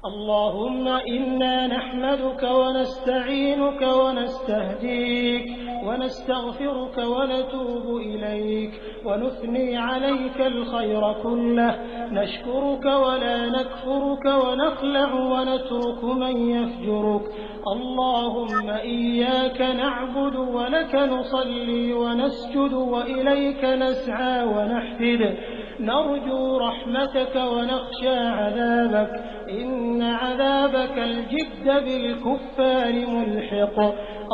اللهم إنا نحمدك ونستعينك ونستهديك ونستغفرك ونتوب إليك ونثني عليك الخير كله، نشكرك ولا نكفرك ونخلع ونترك من يفجرك. اللهم إياك نعبد ولك نصلي ونسجد وإليك نسعى ونحفد، نرجو رحمتك ونخشى عذابك، إن عذابك الجد بالكفار ملحق.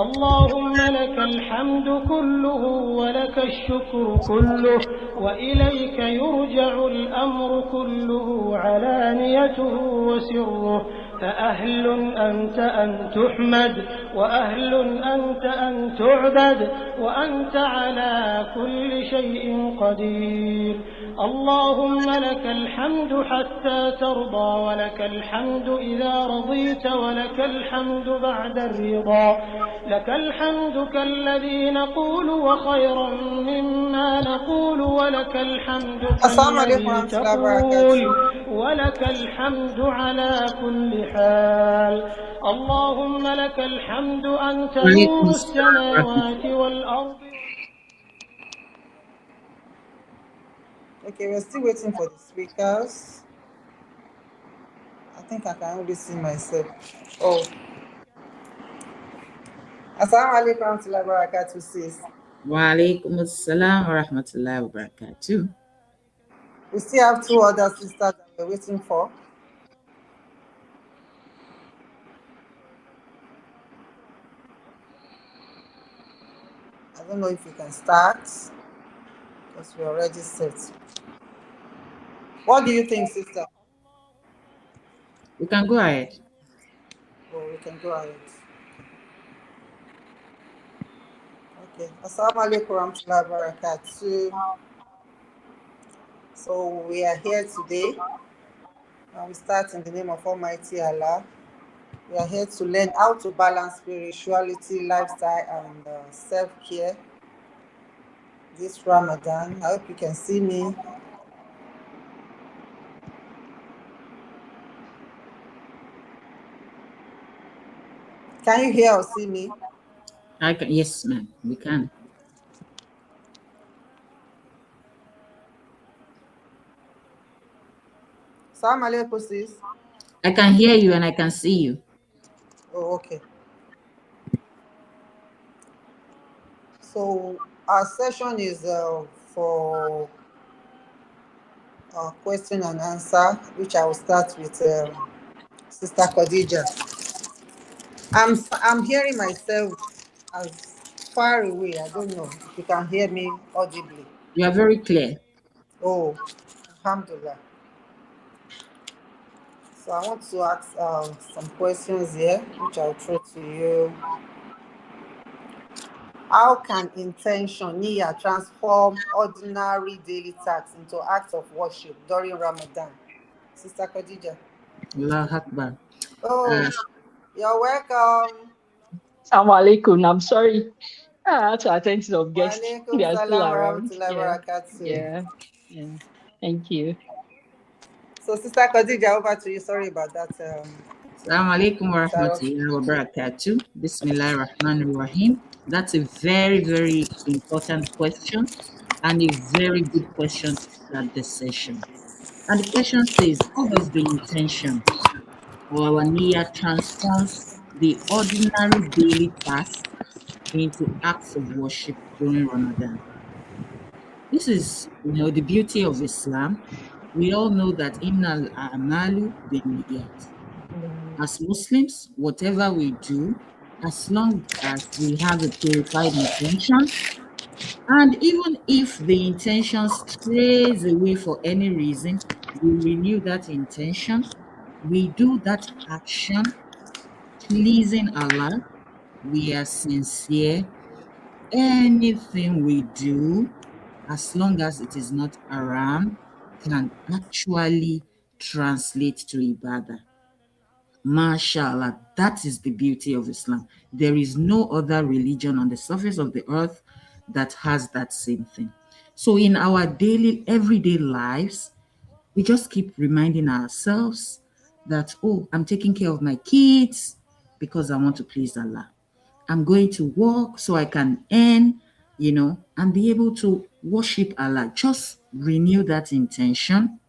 اللهم لك الحمد كله ولك الشكر كله، وإليك يرجع الأمر كله علانيته وسره، فأهل أنت أن تحمد، وأهل أنت أن تعبد، وأنت على كل شيء قدير. اللهم لك الحمد حتى ترضى، ولك الحمد إذا رضيت، ولك الحمد بعد الرضا. لك الحمد كالذي نقول وخيرا مما نقول، ولك الحمد Assalamu alaikum كالذي warahmatullahi تقول، wabarakatuh. ولك الحمد على كل حال. اللهم لك الحمد أنت وعليكم نور السلام ورحمة السماوات والأرض. Okay, we're still waiting for the speakers. I think I can only see myself. Oh, Assalamu alaikum warahmatullahi wabarakatuh, sis. وعليكم السلام ورحمة الله وبركاته. We still have two other sisters that we're waiting for. I don't know if we can start because we're already set. What do you think, sister? We can go ahead. Oh, we can go ahead. Okay. Assalamu alaikum warahmatullahi wabarakatuh. So we are here today, and we start in the name of Almighty Allah. We are here to learn how to balance spirituality, lifestyle, and self-care this Ramadan. I hope you can see me. Can you hear or see me? I can. Yes, ma'am. We can. Salam alaikum, sis. I can hear you and I can see you. Oh, okay. So our session is for question and answer, which I will start with Sister Khadija. I'm hearing myself as far away. I don't know if you can hear me audibly. You are very clear. Oh, alhamdulillah. So I want to ask some questions here, which I'll throw to you. How can intention, niyyah, transform ordinary daily tasks into acts of worship during Ramadan? Sister Khadija. Allah Akbar. Oh, you're welcome. Assalamu alaikum. I'm sorry. I had to attend to some Wa guests. alaikum They are still salam wa around. rahmatullahi wa barakatuh. Yeah. Thank you. So, Sister Khadija, over to you. Sorry about that. Assalamu alaikum wa rahmatullahi wa barakatuh. Bismillah ar-Rahman ar-Rahim. That's a very, very important question and a very good question to start the session. And the question says, how does the intention or our niyyah transforms the ordinary daily task into acts of worship during Ramadan? This is, the beauty of Islam. We all know that innal a'malu binniyat. As Muslims, whatever we do, as long as we have a purified intention, and even if the intention strays away for any reason, we renew that intention. We do that action pleasing Allah. We are sincere. Anything we do, as long as it is not haram, can actually translate to ibadah. MashaAllah, that is the beauty of Islam. There is no other religion on the surface of the earth that has that same thing. So in our daily, everyday lives, we just keep reminding ourselves that, oh, I'm taking care of my kids because I want to please Allah. I'm going to work so I can earn, and be able to worship Allah. Just renew that intention.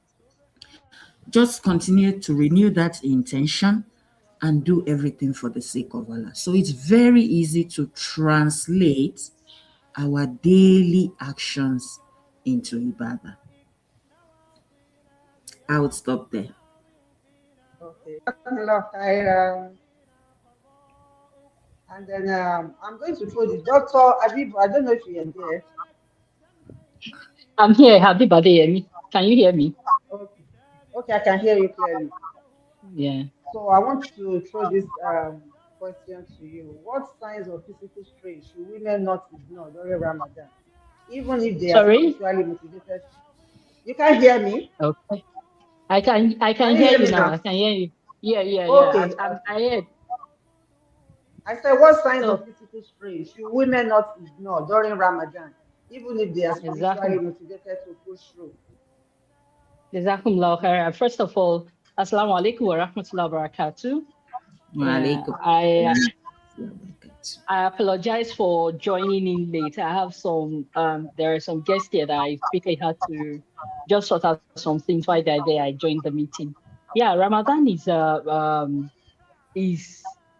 Just continue to renew that intention and do everything for the sake of Allah. So it's very easy to translate our daily actions into ibadah. I would stop there. Okay. Jazakumullah khairan. And then I'm going to throw the Dr. Abib. I don't know if you're there. I'm here. Happy birthday. Can you hear me? Okay. Okay, I can hear you clearly. Yeah. So I want to throw this question to you. What signs of physical strain should women not ignore during Ramadan, even if they are Sorry? spiritually motivated? You can hear me? Okay. I can Can you hear hear you me now. now? I can hear you. Yeah. Okay, I heard. I said, what signs of So physical strain should women not ignore during Ramadan, even if they are spiritually exactly. motivated to push through? Jazakumullah khairan. First of all, Assalamu alaikum wa rahmatullahi wa barakatuh. Wa Yeah, alaikum I assalam wa barakatuh. I apologize for joining in late. I have there are some guests here that I quickly had to just sort out some things while they're there. I joined the meeting. Yeah, Ramadan is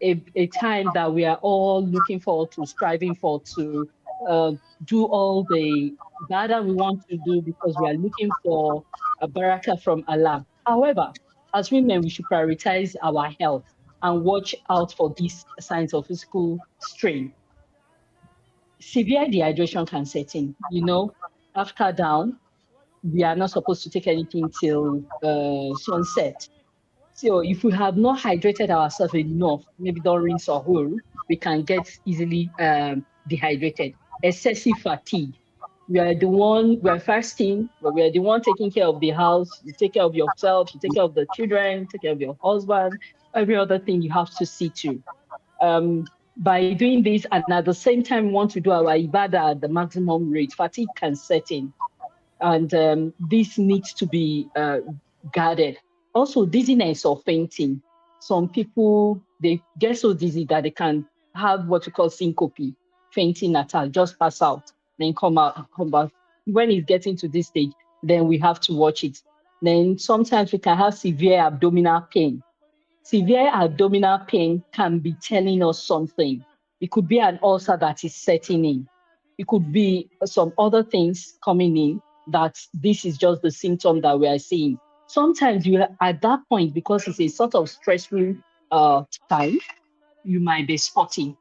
a time that we are all looking forward to, striving for to uh, do all the ibadah we want to do because we are looking for a barakah from Allah. However, as women, we should prioritize our health and watch out for these signs of physical strain. Severe dehydration can set in. After down, we are not supposed to take anything till sunset. So if we have not hydrated ourselves enough, maybe during sahur, we can get easily dehydrated. Excessive fatigue. We are fasting, but we are the one taking care of the house. You take care of yourself, you take care of the children, take care of your husband, every other thing you have to see to. By doing this, and at the same time, we want to do our ibadah at the maximum rate, fatigue can set in, and this needs to be guarded. Also, dizziness or fainting. Some people, they get so dizzy that they can have what we call syncope, fainting attack, just pass out, then come back. When it's getting to this stage, then we have to watch it. Then sometimes we can have severe abdominal pain. Severe abdominal pain can be telling us something. It could be an ulcer that is setting in. It could be some other things coming in that this is just the symptom that we are seeing. Sometimes you at that point, because it's a sort of stressful time, you might be spotting.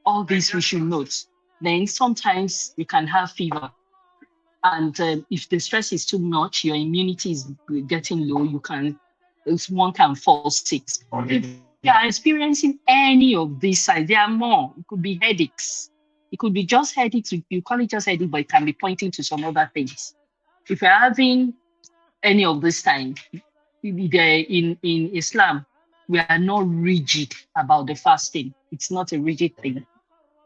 All this we should note. Then sometimes you can have fever. And if the stress is too much, your immunity is getting low, one can fall sick. If you are experiencing any of these signs, there are more. It could be headaches. It could be just headaches. You call it just headache, but it can be pointing to some other things. If you're having any of this time, in Islam, we are not rigid about the fasting. It's not a rigid thing.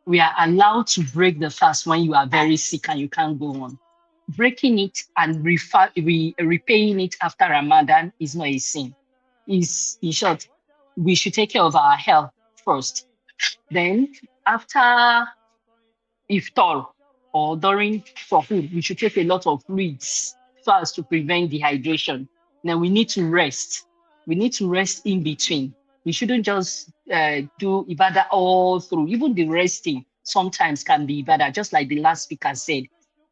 We are allowed to break the fast when you are very sick and you can't go on. Breaking it and repaying it after Ramadan is not a sin. Is in short, we should take care of our health first. Then after iftar or during suhoor, we should take a lot of fluids so as to prevent dehydration. Then we need to rest. We need to rest in between. We shouldn't just do ibadah all through. Even the resting sometimes can be ibadah, just like the last speaker said.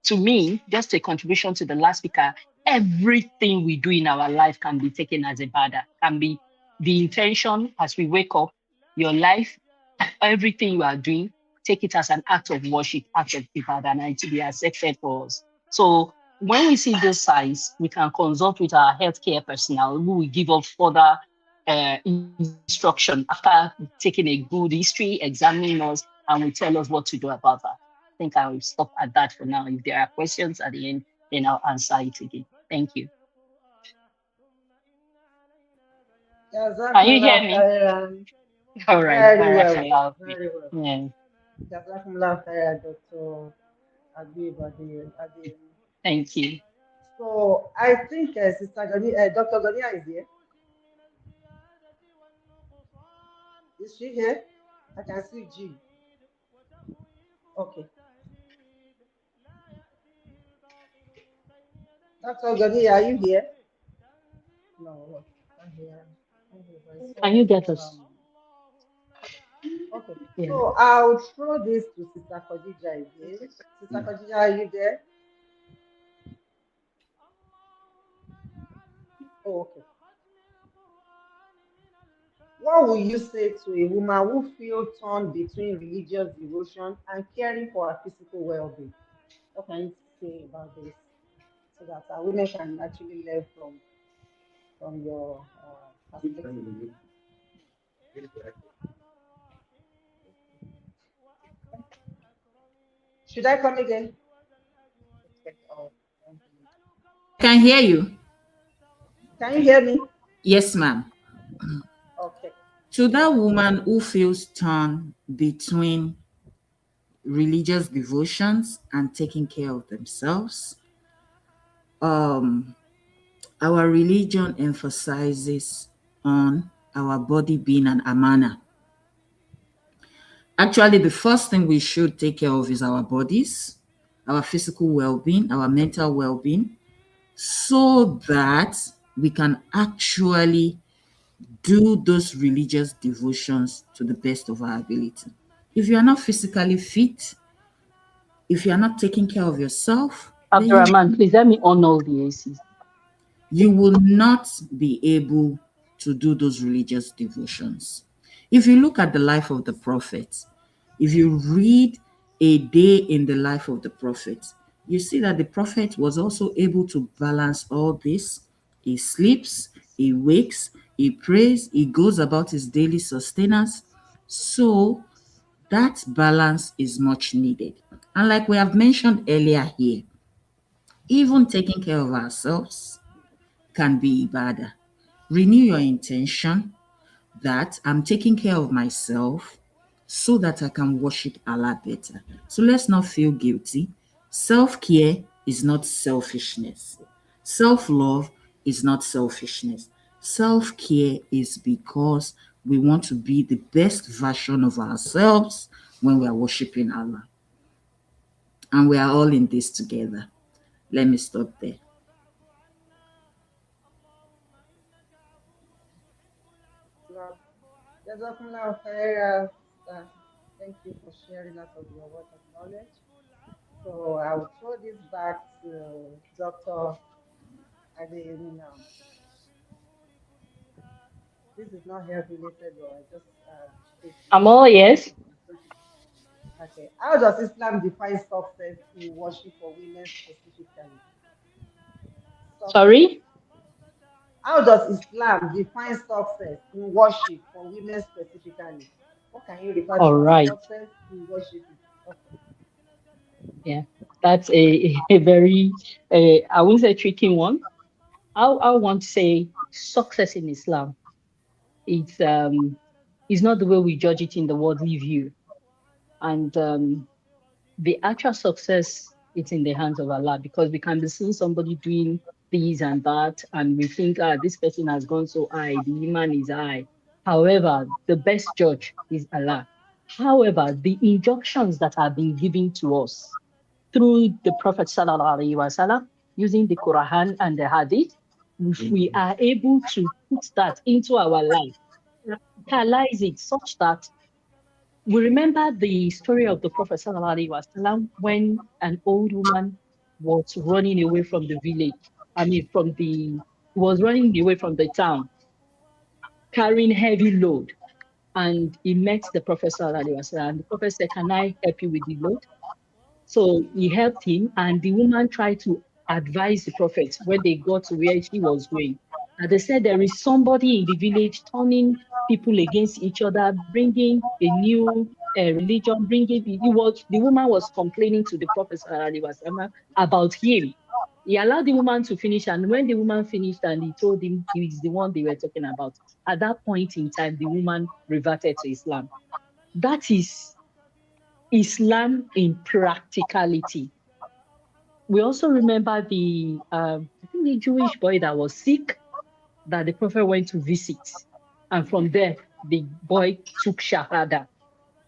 To me, just a contribution to the last speaker, everything we do in our life can be taken as ibadah, can be the intention as we wake up, your life, everything you are doing, take it as an act of worship, act of ibadah, and it will be accepted for us. So when we see these signs, we can consult with our healthcare personnel who will give us further instruction after taking a good history, examining us, and will tell us what to do about that. I think I will stop at that for now. If there are questions at the end, then I'll answer it again. Thank you. Can you Jazakumullah hear me? khairan. All right. Very well. Barakallahu fi. Very well. Yeah. Jazakumullah khairan, Dr. Abib Adi. Thank you. So I think Sister Dr. Gonia is here. Is she here? I can see G. Okay. Dr. Gadi, are you here? No, I'm here. I'm here. Can you get us? Okay. Yeah. So I'll throw this to Sister Khadija again. Sister Khadija, are you there? Oh, okay. What will you say to a woman who feels torn between religious devotion and caring for her physical well-being? What can you say about this so that our women can actually learn from your perspective? Should I come again? Can hear you. Can you hear me? Yes, ma'am. Okay. To that woman who feels torn between religious devotions and taking care of themselves, um, our religion emphasizes on our body being an amana. Actually, the first thing we should take care of is our bodies, our physical well-being, our mental well-being, so that we can actually do those religious devotions to the best of our ability. If you are not physically fit, if you are not taking care of yourself, then Abdurrahman, please let me on all the ACs. you will not be able to do those religious devotions. If you look at the life of the prophet, if you read a day in the life of the prophet, you see that the prophet was also able to balance all this. He sleeps, he wakes, he prays, he goes about his daily sustenance. So that balance is much needed. And like we have mentioned earlier here, even taking care of ourselves can be ibadah. Renew your intention that I'm taking care of myself so that I can worship Allah better. So let's not feel guilty. Self care is not selfishness. Self love is not selfishness. Self care is because we want to be the best version of ourselves when we are worshiping Allah. And we are all in this together. Let me stop there. Well, Jazakumullah khairan, sister. Thank you for sharing us of your word of knowledge. So I will throw this back to Dr. Adeyemi now. This is not health related, but I just take this I'm all yes. and take it. Okay. How does Islam define success in worship for women specifically? Success. Sorry. How does Islam define success in worship for women specifically? What can you refer All to as right. success in worship? Okay. Yeah. That's a very, I wouldn't say tricky one. I want to say success in Islam. It's not the way we judge it in the worldly view. And the actual success it's in the hands of Allah because we can be seeing somebody doing this and that, and we think, this person has gone so high, the iman is high. However, the best judge is Allah. However, the injunctions that are being given to us through the Prophet Sallallahu Alaihi Wasallam, using the Quran and the Hadith, if we are able to put that into our life, realize it such that we remember the story of the Prophet Sallallahu Alaihi Wasallam when an old woman was running away from the village. I mean, was running away from the town, carrying heavy load. And he met the Prophet Sallallahu Alaihi Wasallam. And the Prophet said, "Can I help you with the load?" So he helped him, and the woman tried to advise the prophet when they got to where she was going. And they said there is somebody in the village turning people against each other, bringing a new religion, the woman was complaining to the prophet about him. He allowed the woman to finish, and when the woman finished and he told him he is the one they were talking about, at that point in time, the woman reverted to Islam. That is Islam in practicality. We also remember I think the Jewish boy that was sick that the prophet went to visit. And from there, the boy took Shahada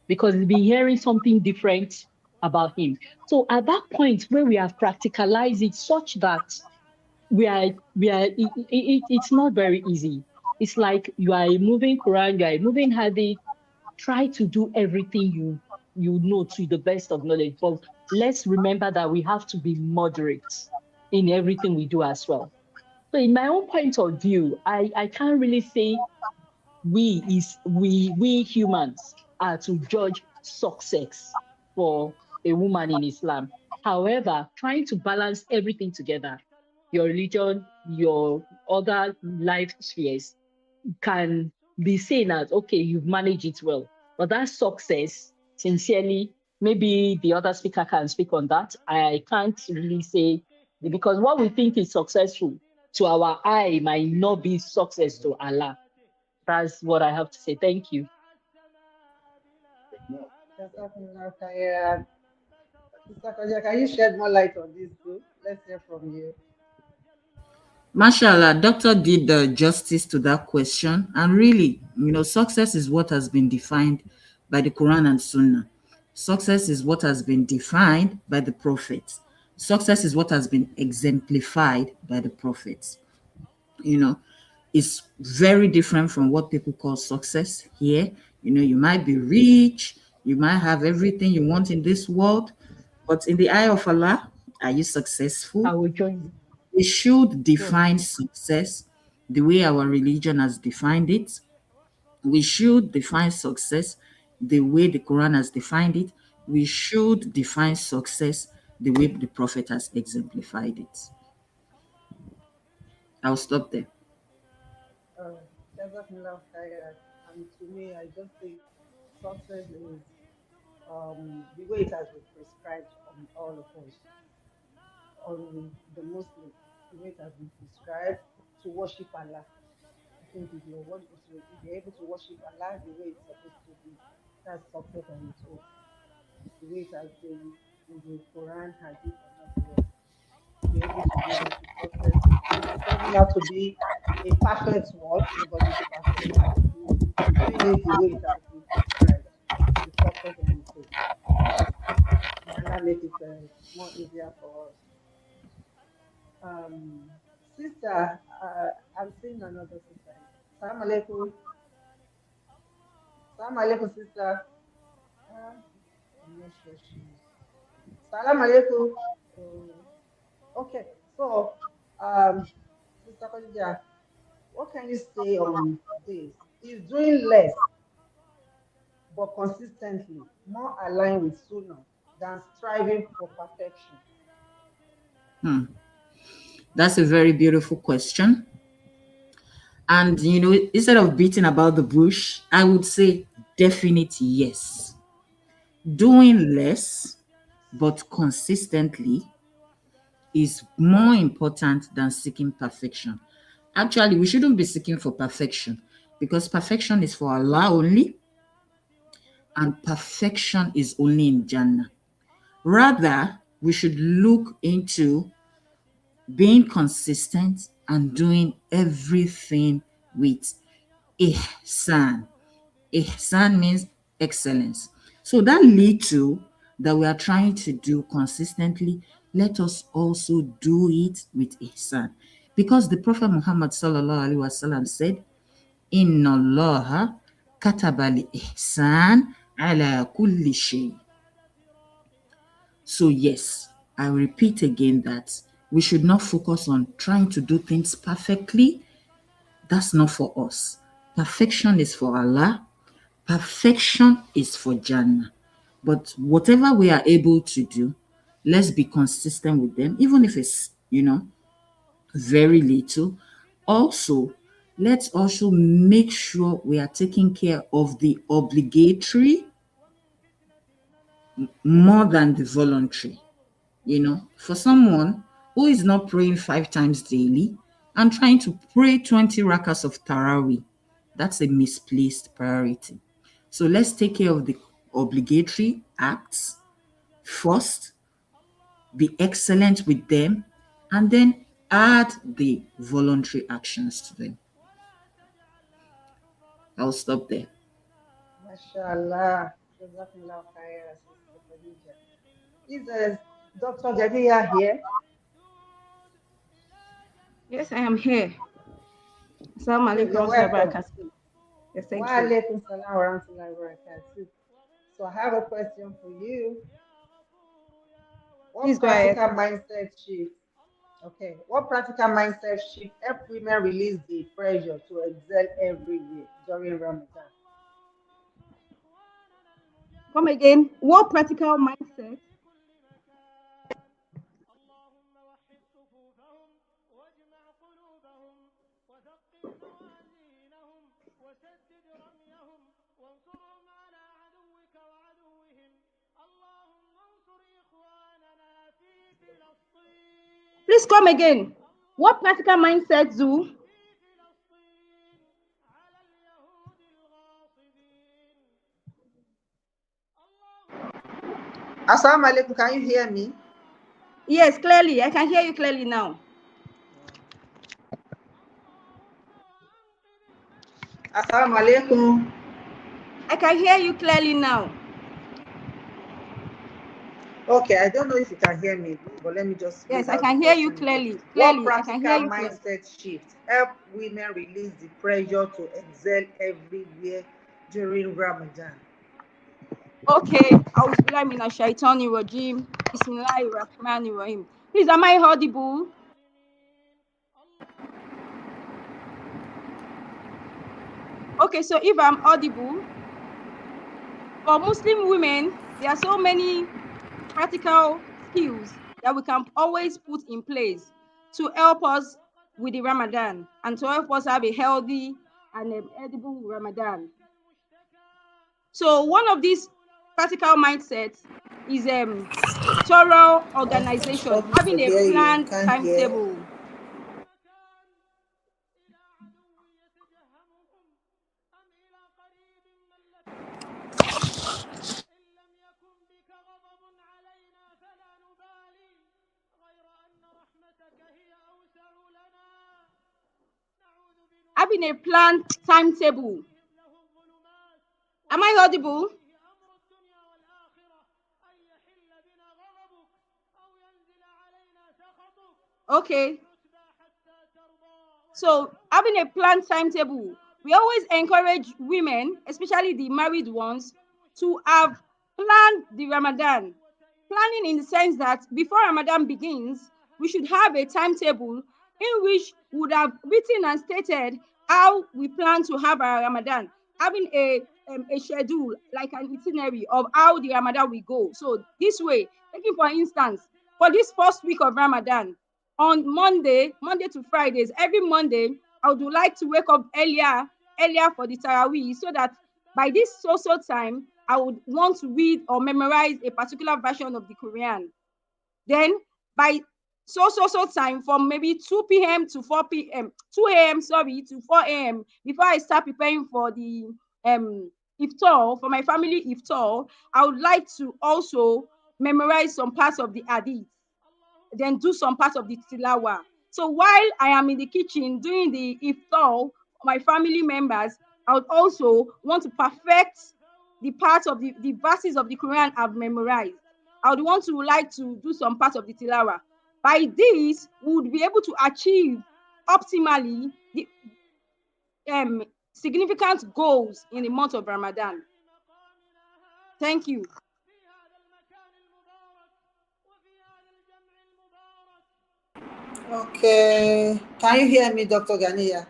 because he's been hearing something different about him. So at that point where we have practicalized it such that it's not very easy. It's like you are a moving Quran, you are a moving Hadith. Try to do everything you know to the best of knowledge. But let's remember that we have to be moderate in everything we do as well. So in my own point of view, I can't really say we humans are to judge success for a woman in Islam. However, trying to balance everything together, your religion, your other life spheres, can be seen as okay, you've managed it well. But that success, sincerely, maybe the other speaker can speak on that. I can't really say because what we think is successful to our eye might not be success to Allah. That's what I have to say. Thank you. Jazakumullah khairan. Sister Konya, can you shed more light on this too? Let's hear from you. Mashallah, doctor did justice to that question. And really, success is what has been defined by the Quran and Sunnah. Success is what has been defined by the prophets. Success is what has been exemplified by the prophets. It's very different from what people call success here. You might be rich, you might have everything you want in this world, but in the eye of Allah, are you successful? I will join you. We should define success the way our religion has defined it. We should define success the way the Quran has defined it. We should define success the way the Prophet has exemplified it. I'll stop there. Jazakumullah khairan. And to me, I just think success is the way it has been prescribed on all of us, on the Muslims, the way it has been prescribed to worship Allah. I think if you're able to worship Allah the way it's supposed to be, that's success on its own. The way it has been in the Quran, Hadith, and everywhere. To be able to do that is success. It doesn't have to be a perfect one. Nobody's perfect. Doing it the way it has been prescribed is success on its own. May Allah make it more easier for us. Sister, I'm seeing another sister. Salam alaikum. Salam alaikum, sister. I'm not sure she is. Salam alaikum. Okay, so, Sister Khadija, what can you say on this? Is doing less but consistently more aligned with Sunnah than striving for perfection? That's a very beautiful question. And, instead of beating about the bush, I would say definite yes. Doing less, but consistently is more important than seeking perfection. Actually, we shouldn't be seeking for perfection because perfection is for Allah only, and perfection is only in Jannah. Rather, we should look into being consistent and doing everything with ihsan. Ihsan means excellence. So that little that we are trying to do consistently, let us also do it with ihsan. Because the Prophet Muhammad sallallahu alaihi wasallam said, Inna Allah kataba li ihsan ala kulli shay. So yes, I repeat again that we should not focus on trying to do things perfectly. That's not for us. Perfection is for Allah. Perfection is for Jannah. But whatever we are able to do, let's be consistent with them, even if it's, very little. Also, let's also make sure we are taking care of the obligatory more than the voluntary. For someone who is not praying 5 times daily and trying to pray 20 rakas of Taraweeh, that's a misplaced priority. So let's take care of the obligatory acts first, be excellent with them, and then add the voluntary actions to them. I'll stop there. Mashallah. Jazakumullah khairan, Sister Khadija. Is Dr. Jadiya here? Yes, I am here. Assalamu Good, alaikum you're warahmatullahi welcome. wabarakatuh. Yes, thank Wa you. alaikum salam wa rahmatullahi wa barakatuh. So I have a question for you. What Please go ahead. practical mindset shift? Okay, what practical mindset shift help women release the pressure to excel every year during Ramadan? Come again. What practical mindset? Please come again. What practical mindset do? Assalamu alaikum, can you hear me? Yes, clearly. I can hear you clearly now. Assalamu alaikum. I can hear you clearly now. Okay, I don't know if you can hear me, but let me just Yes, read I out the can hear you question again. clearly. What Clearly, I can hear practical you clearly. mindset shift help women release the pressure to excel everywhere during Ramadan? Okay. Auzubillahi minash shaitani rajim. Bismillahir rahmanir rahim. Please, am I audible? Okay, so if I'm audible, for Muslim women, there are so many practical skills that we can always put in place to help us with the Ramadan and to help us have a healthy and edible Ramadan. So one of these practical mindsets is thorough I'm organization, struggling to having a hear you. I planned can't hear. timetable. Having a planned timetable. Am I audible? Okay. So having a planned timetable, we always encourage women, especially the married ones, to have planned the Ramadan. Planning in the sense that before Ramadan begins, we should have a timetable in which we would have written and stated how we plan to have our Ramadan, having a schedule, like an itinerary of how the Ramadan will go. So this way, taking for instance, for this first week of Ramadan, on Monday to Fridays, every Monday, I would like to wake up earlier for the Taraweeh so that by this so time, I would want to read or memorize a particular version of the Quran. Then by so time from maybe 2 p.m. to 4 p.m., 2 a.m. sorry, to 4 a.m. before I start preparing for the iftar, for my family iftar, I would like to also memorize some parts of the hadith, then do some parts of the tilawa. So while I am in the kitchen doing the iftar for my family members, I would also want to perfect the parts of the verses of the Quran I've memorized. I would want to like to do some parts of the tilawa. By this, we would be able to achieve optimally the significant goals in the month of Ramadan. Thank you. Okay. Can you hear me, Dr. Ganiya?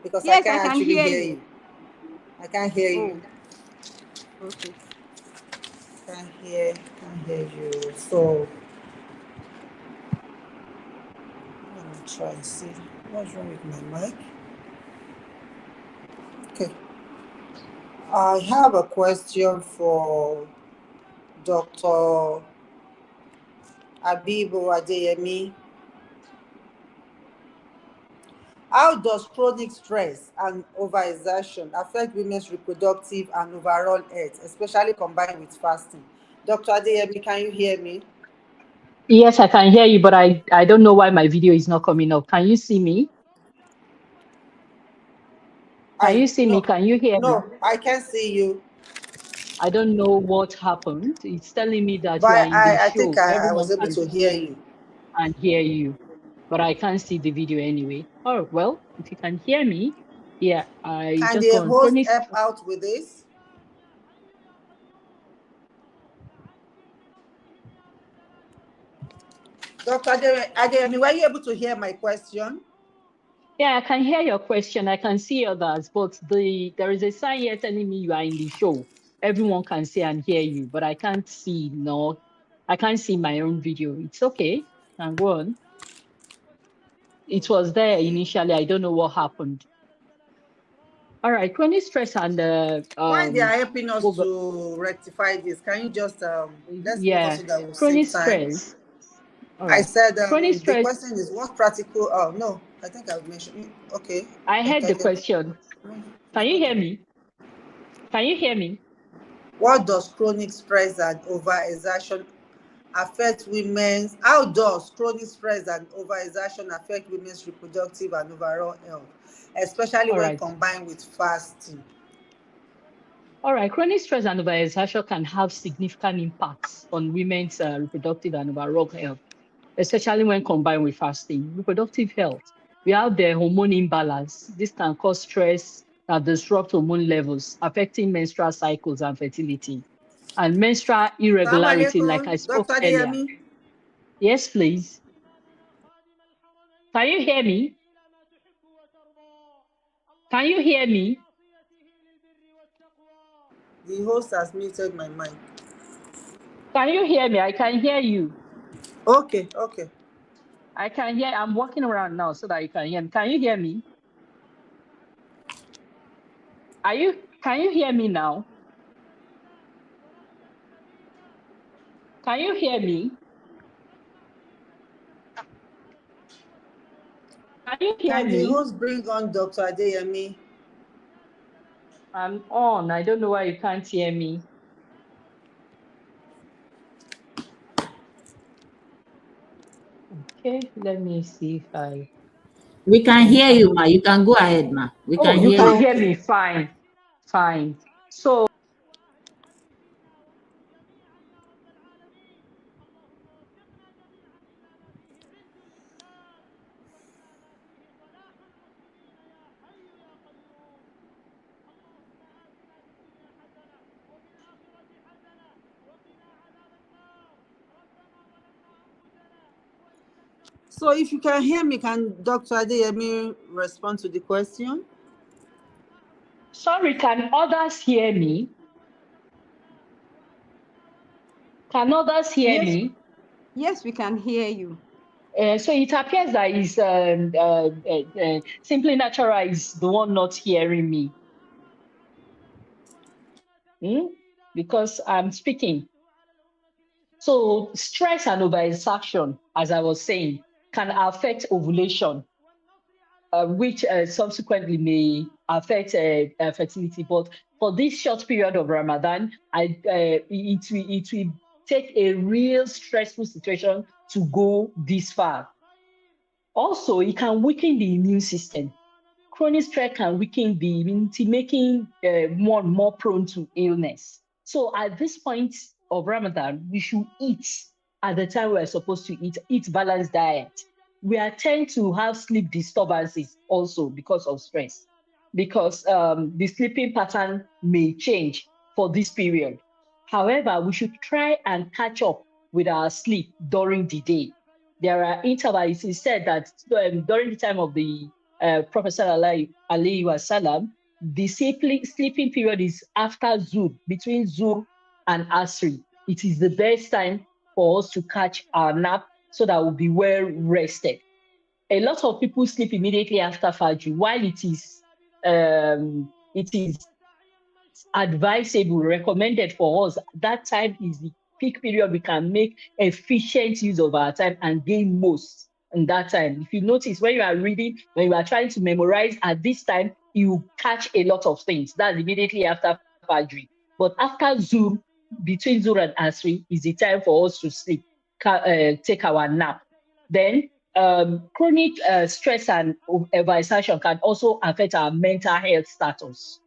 Because I Yes, I can't can actually hear hear you. you. I can't hear you. Oh, okay. Can't hear you. So let me try and see what's wrong with my mic. Okay. I have a question for Dr. Abibu Adeyemi. How does chronic stress and overexertion affect women's reproductive and overall health, especially combined with fasting? Dr. Adeyemi, can you hear me? Yes, I can hear you, but I don't know why my video is not coming up. Can you see me? Can you see me? Can you hear me? No, I can't see you. I don't know what happened. It's telling me that you are But in the I think show. I was Everyone able can to hear see you. and hear you, but I can't see the video anyway. Oh, well, if you can hear me, yeah, I Can just the go on host chronic. help out with this? Dr. Adeyemi, were you able to hear my question? Yeah, I can hear your question. I can see others, but there is a sign here telling me you are in the show. Everyone can see and hear you, but I can't see. No, I can't see my own video. It's okay. Can go on. It was there initially. I don't know what happened. All right, chronic stress and While they are helping us over, to rectify this, can you just let's move on yeah, so that we'll chronic save time? stress. All I right, said chronic the stress. question is what practical. Oh no, I think I've mentioned. Okay, I heard Dr. the Adeyemi. question. Can you hear me? Can you hear me? What does chronic stress and overexertion affect women's? How does chronic stress and overexertion affect women's reproductive and overall health, especially All when right. combined with fasting? All right, chronic stress and overexertion can have significant impacts on women's reproductive and overall health, especially when combined with fasting. Reproductive health, we have the hormone imbalance. This can cause stress that disrupt hormone levels, affecting menstrual cycles and fertility. And menstrual Assalamu irregularity, like alaikum, I spoke Dr. earlier. Adeyemi. Yes, please. Can you hear me? Can you hear me? The host has muted my mic. Can you hear me? I can hear you. Okay. I can hear. I'm walking around now so that you can hear me. Can you hear me? Can you hear me now? Can you hear me? Can you hear Can the me? host bring on Dr. Adeyemi? I'm on. I don't know why you can't hear me. Okay, let me see if I We can hear enter. you, ma. You can go ahead, ma. We Oh, can you hear can you. hear me. Fine. Fine. So, So if you can hear me, can Dr. Adeyemi respond to the question? sorry, can others hear me? Can others hear Yes, me? yes, we can hear you. So it appears that is Simply Natural is the one not hearing me. Because I'm speaking. So stress and overexertion, as I was saying, can affect ovulation, which subsequently may affect fertility. But for this short period of Ramadan, it will take a real stressful situation to go this far. Also, it can weaken the immune system. Chronic stress can weaken the immunity, making one more prone to illness. So at this point of Ramadan, we should eat at the time we're supposed to eat balanced diet. We tend to have sleep disturbances also because of stress, because the sleeping pattern may change for this period. However, we should try and catch up with our sleep during the day. There are intervals. It is said that during the time of the Prophet Sallallahu Alaihi Wasallam, the sleeping period is after Zuhr, between Zuhr and Asri. It is the best time for us to catch our nap so that we'll be well rested. A lot of people sleep immediately after Fajr, while it is advisable, recommended for us. That time is the peak period we can make efficient use of our time and gain most in that time. If you notice, when you are reading, when you are trying to memorize at this time, you catch a lot of things. That's immediately after Fajr. But after Zuhr, between Zuhr and Asri, is the time for us to sleep, take our nap. Then chronic stress and overexertion can also affect our mental health status.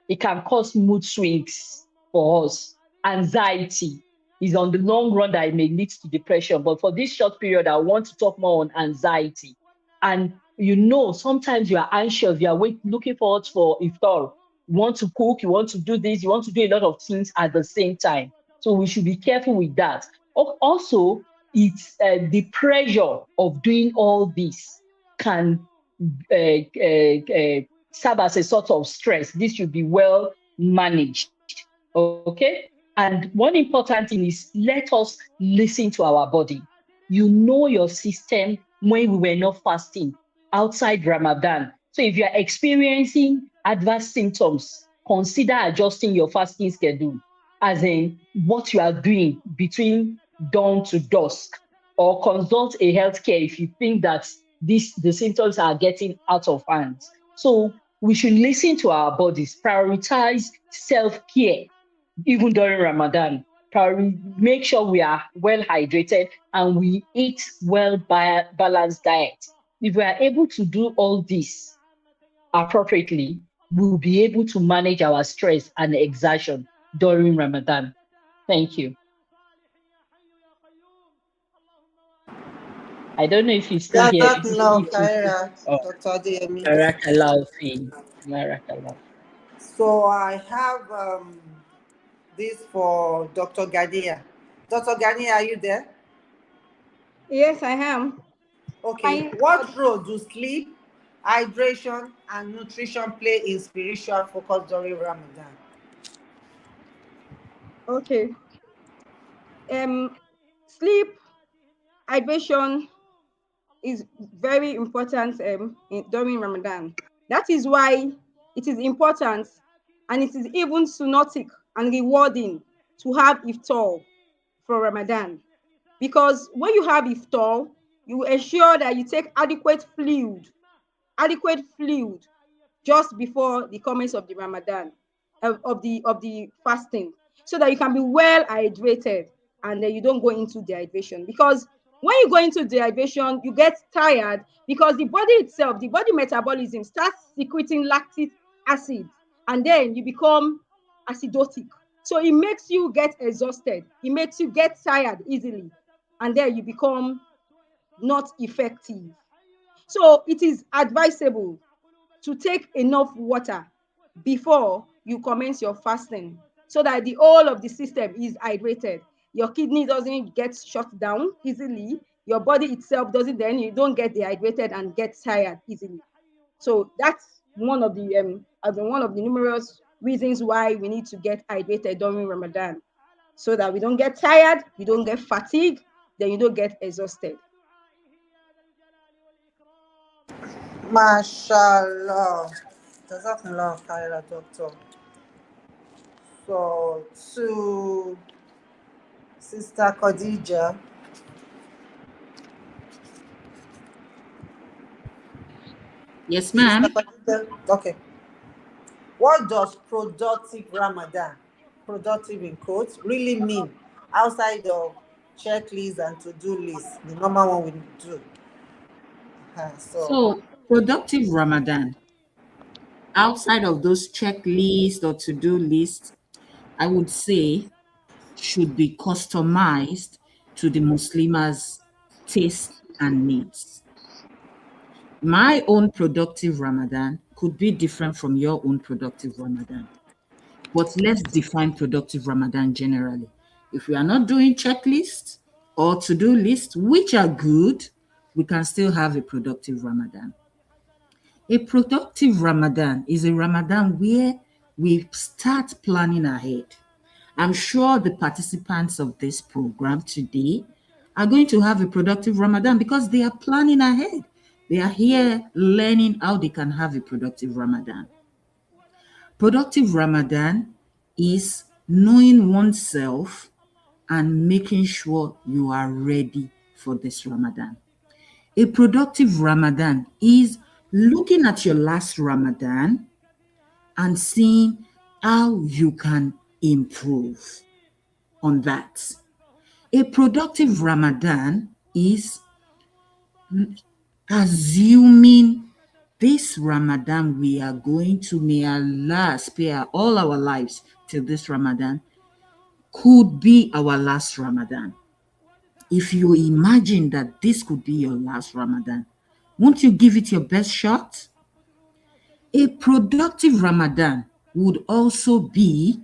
It can cause mood swings for us. Anxiety is on the long run that it may lead to depression. But for this short period, I want to talk more on anxiety. And sometimes you are anxious, you are looking forward for iftar. You want to cook, you want to do this, you want to do a lot of things at the same time. So we should be careful with that. Also, it's the pressure of doing all this can serve as a sort of stress. This should be well managed. Okay. And one important thing is let us listen to our body. You know your system when we were not fasting outside Ramadan. So if you are experiencing adverse symptoms, consider adjusting your fasting schedule, as in what you are doing between dawn to dusk, or consult a healthcare if you think that the symptoms are getting out of hand. So we should listen to our bodies, prioritize self-care even during Ramadan. Make sure we are well hydrated and we eat well balanced diet. If we are able to do all this appropriately, we'll be able to manage our stress and exertion during Ramadan. Thank you. I don't know if you still hear. Jazakallah Khaira, Oh, Dr. Adeyemi. Barakallah fi. Barakallah. So I have this for Dr. Gania. Dr. Gania, are you there? Yes, I am. Okay. What role do sleep, hydration, and nutrition play in spiritual focus during Ramadan? Okay. Sleep, hydration is very important during Ramadan. That is why it is important, and it is even sunnatic and rewarding to have iftar for Ramadan. Because when you have iftar, you ensure that you take adequate fluid just before the commence of the Ramadan, of the fasting, so that you can be well hydrated and then you don't go into dehydration. Because when you go into dehydration, you get tired because the body itself, the body metabolism starts secreting lactic acid, and then you become acidotic. So it makes you get exhausted, it makes you get tired easily, and then you become not effective. So it is advisable to take enough water before you commence your fasting, so that the whole of the system is hydrated. Your kidney doesn't get shut down easily. Your body itself doesn't, then you don't get dehydrated and get tired easily. So that's one of the numerous reasons why we need to get hydrated during Ramadan, so that we don't get tired, we don't get fatigued, then you don't get exhausted. Mashallah. Jazakallah Khaira, doctor. So to Sister Khadija. Yes, Sister ma'am. Khadija. Okay. What does productive in quotes, really mean outside of checklist and to-do list, the normal one we do? So So, productive Ramadan, outside of those checklists or to do lists, I would say should be customized to the Muslima's taste and needs. My own productive Ramadan could be different from your own productive Ramadan. But let's define productive Ramadan generally. If we are not doing checklists or to do lists, which are good, we can still have a productive Ramadan. A productive Ramadan is a Ramadan where we start planning ahead. I'm sure the participants of this program today are going to have a productive Ramadan because they are planning ahead. They are here learning how they can have a productive Ramadan. Productive Ramadan is knowing oneself and making sure you are ready for this Ramadan. A productive Ramadan is looking at your last Ramadan and seeing how you can improve on that. A productive Ramadan is assuming this Ramadan we are going to, may Allah spare all our lives till this Ramadan, could be our last Ramadan. If you imagine that this could be your last Ramadan, won't you give it your best shot? A productive Ramadan would also be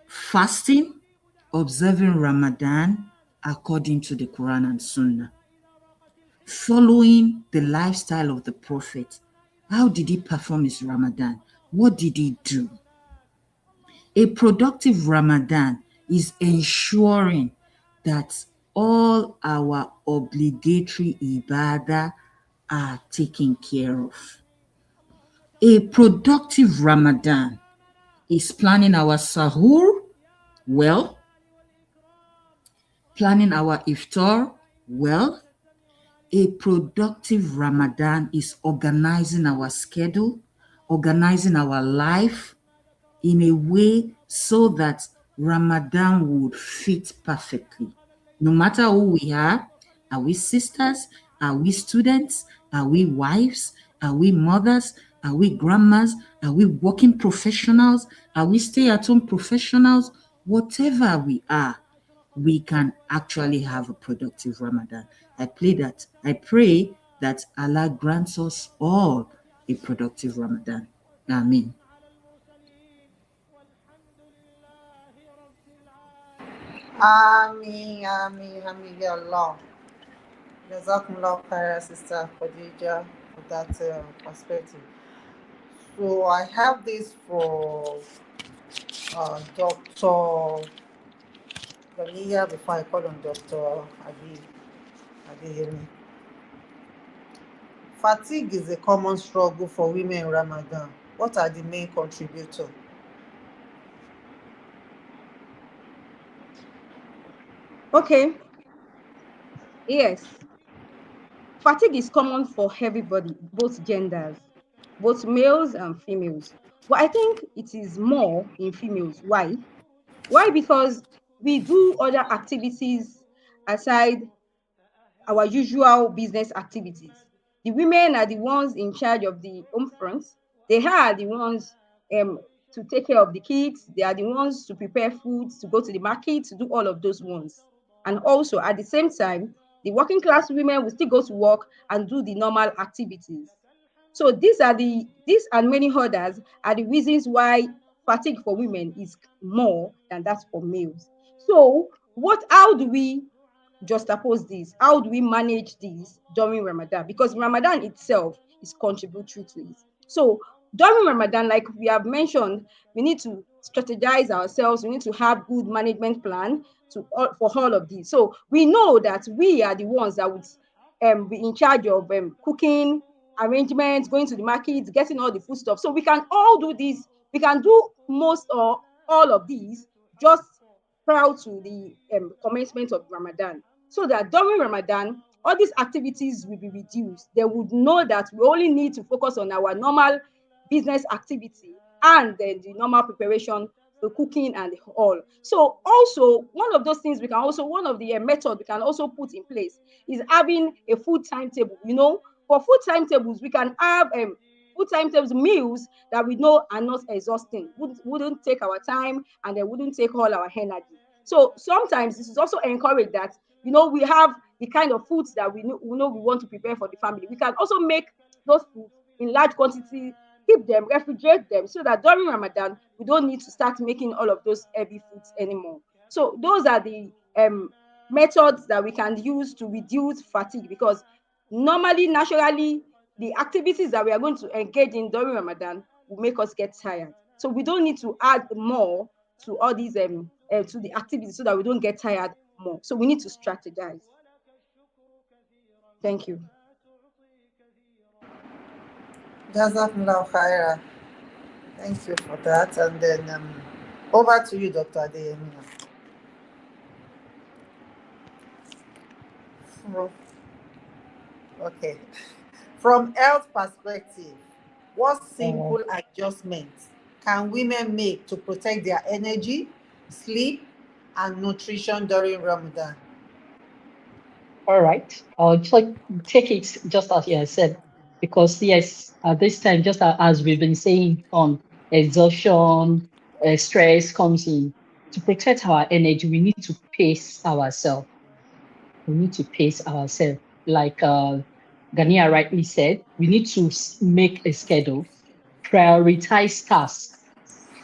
fasting, observing Ramadan according to the Quran and Sunnah, following the lifestyle of the Prophet. How did he perform his Ramadan? What did he do? A productive Ramadan is ensuring that all our obligatory ibadah are taken care of. A productive Ramadan is planning our sahur well, planning our iftar well. A productive Ramadan is organizing our schedule, organizing our life in a way so that Ramadan would fit perfectly. No matter who we are we sisters? Are we students? Are we wives? Are we mothers? Are we grandmas? Are we working professionals? Are we stay-at-home professionals? Whatever we are, we can actually have a productive Ramadan. I pray that Allah grants us all a productive Ramadan. Ameen. Ameen, Ameen, Ameen, Ya Allah. Jazakumullah khair, Sister Khadija, for that perspective. So I have this for Dr. Ganiya before I call on Dr. Adeyemi. Fatigue is a common struggle for women in Ramadan. What are the main contributors? Okay. Yes. Fatigue is common for everybody, both genders, both males and females. But I think it is more in females. Why? Why? Because we do other activities aside our usual business activities. The women are the ones in charge of the home front. They are the ones to take care of the kids. They are the ones to prepare food, to go to the market, to do all of those ones. And also at the same time, the working class women will still go to work and do the normal activities. So these and many others are the reasons why fatigue for women is more than that for males. So how do we juxtapose this? How do we manage this during Ramadan? Because Ramadan itself is contributory to it. So during Ramadan, like we have mentioned, we need to strategize ourselves. We need to have good management plan for all of this. So we know that we are the ones that would be in charge of cooking, arrangements, going to the market, getting all the food stuff. So we can all do this. We can do most or all of these just prior to the commencement of Ramadan, so that during Ramadan, all these activities will be reduced. They would know that we only need to focus on our normal business activity and then the normal preparation, the cooking and all. So also one of those things one of the methods we can also put in place is having a food timetable. For food timetables, we can have food timetables, meals that we know are not exhausting, wouldn't take our time, and they wouldn't take all our energy. So sometimes this is also encouraged that we have the kind of foods that we know we want to prepare for the family. We can also make those foods in large quantity, keep them, refrigerate them, so that during Ramadan we don't need to start making all of those heavy foods anymore. So those are the methods that we can use to reduce fatigue, because naturally, the activities that we are going to engage in during Ramadan will make us get tired. So we don't need to add more to all these to the activities so that we don't get tired more. So we need to strategize. Thank you. Jazakumullah khaira. Thank you for that. And then over to you, Dr. Adeyemi. Okay. From health perspective, what simple adjustments can women make to protect their energy, sleep, and nutrition during Ramadan? All right. I'll just like take it just as you have said, because yes, at this time, just as we've been saying on exhaustion, stress comes in. To protect our energy, we need to pace ourselves. We need to pace ourselves. Like Gania rightly said, we need to make a schedule, prioritize tasks,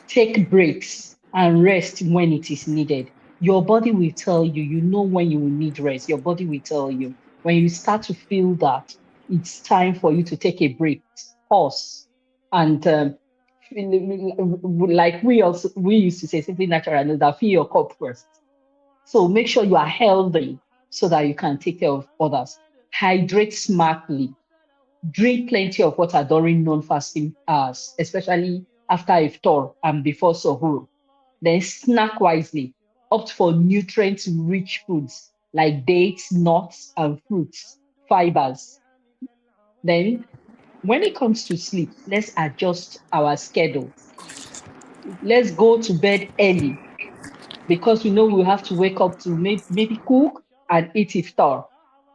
take breaks, and rest when it is needed. Your body will tell you, you know when you will need rest. Your body will tell you. When you start to feel that it's time for you to take a break, pause, and like we used to say, simply natural, that fill your cup first. So make sure you are healthy so that you can take care of others. Hydrate smartly. Drink plenty of water during non-fasting hours, especially after iftar and before suhoor. Then snack wisely. Opt for nutrient-rich foods like dates, nuts, and fruits, fibers. Then, when it comes to sleep, let's adjust our schedule. Let's go to bed early because we know we have to wake up to maybe cook and eat iftar.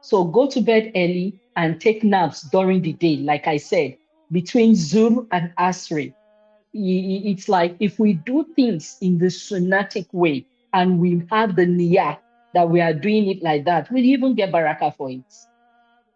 So go to bed early and take naps during the day, like I said, between Zoom and Asri. It's like if we do things in the sunnatic way and we have the niyah that we are doing it like that, we even get baraka for it.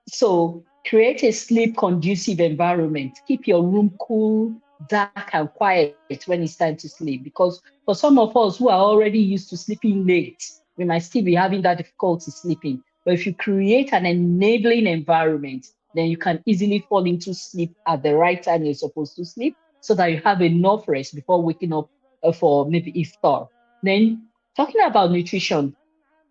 So create a sleep conducive environment. Keep your room cool, dark, and quiet when it's time to sleep. Because for some of us who are already used to sleeping late, we might still be having that difficulty sleeping. But if you create an enabling environment, then you can easily fall into sleep at the right time you're supposed to sleep so that you have enough rest before waking up for maybe iftar. Then talking about nutrition,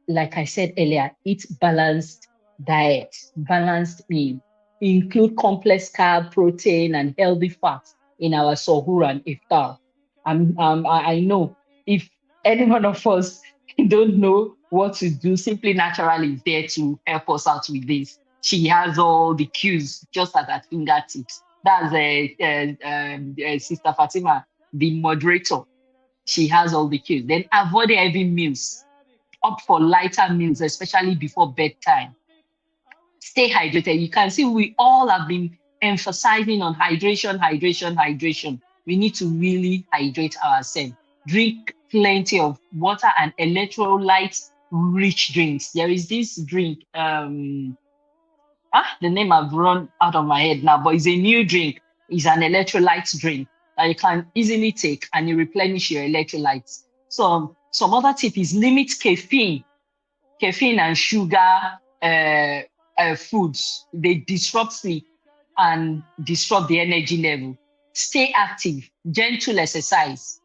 like I said earlier, eat balanced diet, balanced meal, include complex carb, protein, and healthy fats in our suhoor and iftar. I know if any one of us don't know what to do, Simply Natural is there to help us out with this. She has all the cues just at her fingertips. That's Sister Fatima, the moderator. She has all the cues. Then avoid heavy meals, opt for lighter meals, especially before bedtime. Stay hydrated. You can see we all have been emphasizing on hydration, hydration, hydration. We need to really hydrate ourselves. Drink plenty of water and electrolytes rich drinks. There is this drink, the name I've run out of my head now, but it's a new drink. It's an electrolytes drink that you can easily take and you replenish your electrolytes. So some other tip is limit caffeine and sugar foods. They disrupt sleep and disrupt the energy level. Stay active, gentle exercise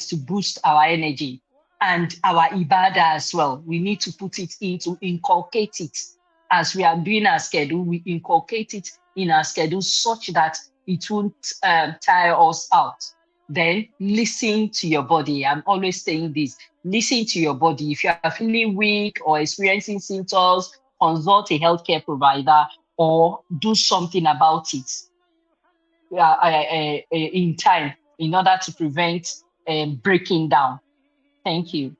to boost our energy and our ibadah as well. We need to put it in to inculcate it as we are doing our schedule. We inculcate it in our schedule such that it won't tire us out. Then listen to your body. I'm always saying this. Listen to your body. If you are feeling weak or experiencing symptoms, consult a healthcare provider or do something about it in time in order to prevent breaking down. Thank you.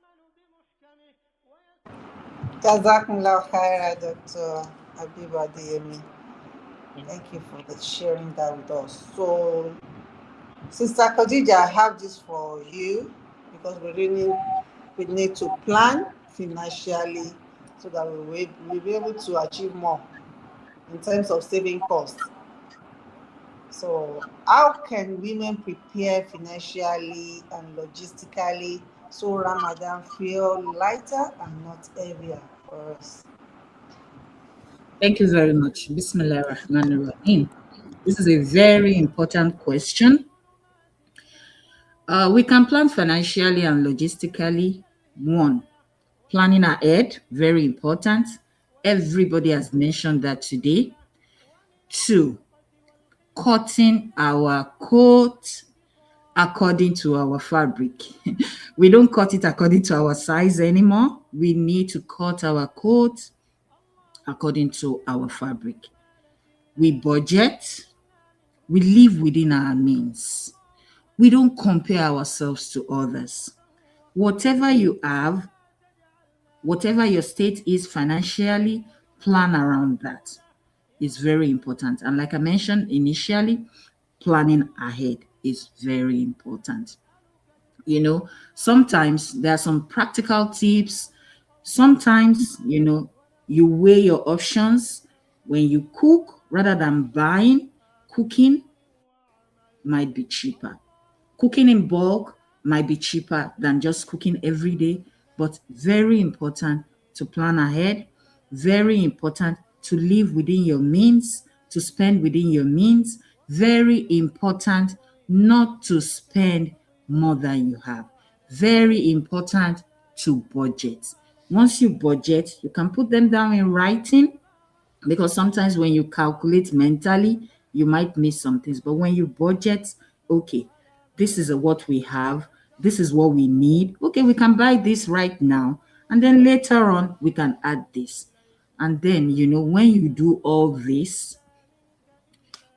Jazakumullah khaira, Dr. Habiba Adeyemi. Thank you for sharing that with us. So, Sister Khadija, I have this for you because we need to plan financially so that we'll be able to achieve more in terms of saving costs. So, how can women prepare financially and logistically so Ramadan feel lighter and not heavier for us? Thank you very much. Bismillah ar-Rahman rahim. This is a very important question. We can plan financially and logistically. One, planning ahead, very important. Everybody has mentioned that today. Two, cutting our coat according to our fabric. We don't cut it according to our size anymore. We need to cut our coat according to our fabric. We budget. We live within our means. We don't compare ourselves to others. Whatever you have, whatever your state is financially, plan around that. Is very important. And like I mentioned initially, planning ahead is very important. Sometimes there are some practical tips. Sometimes, you weigh your options when you cook rather than buying. Cooking might be cheaper. Cooking in bulk might be cheaper than just cooking every day, but very important to plan ahead. Very important to live within your means, to spend within your means. Very important not to spend more than you have. Very important to budget. Once you budget, you can put them down in writing, because sometimes when you calculate mentally, you might miss some things. But when you budget, okay, this is what we have, this is what we need. Okay, we can buy this right now, and then later on we can add this. And then, when you do all this,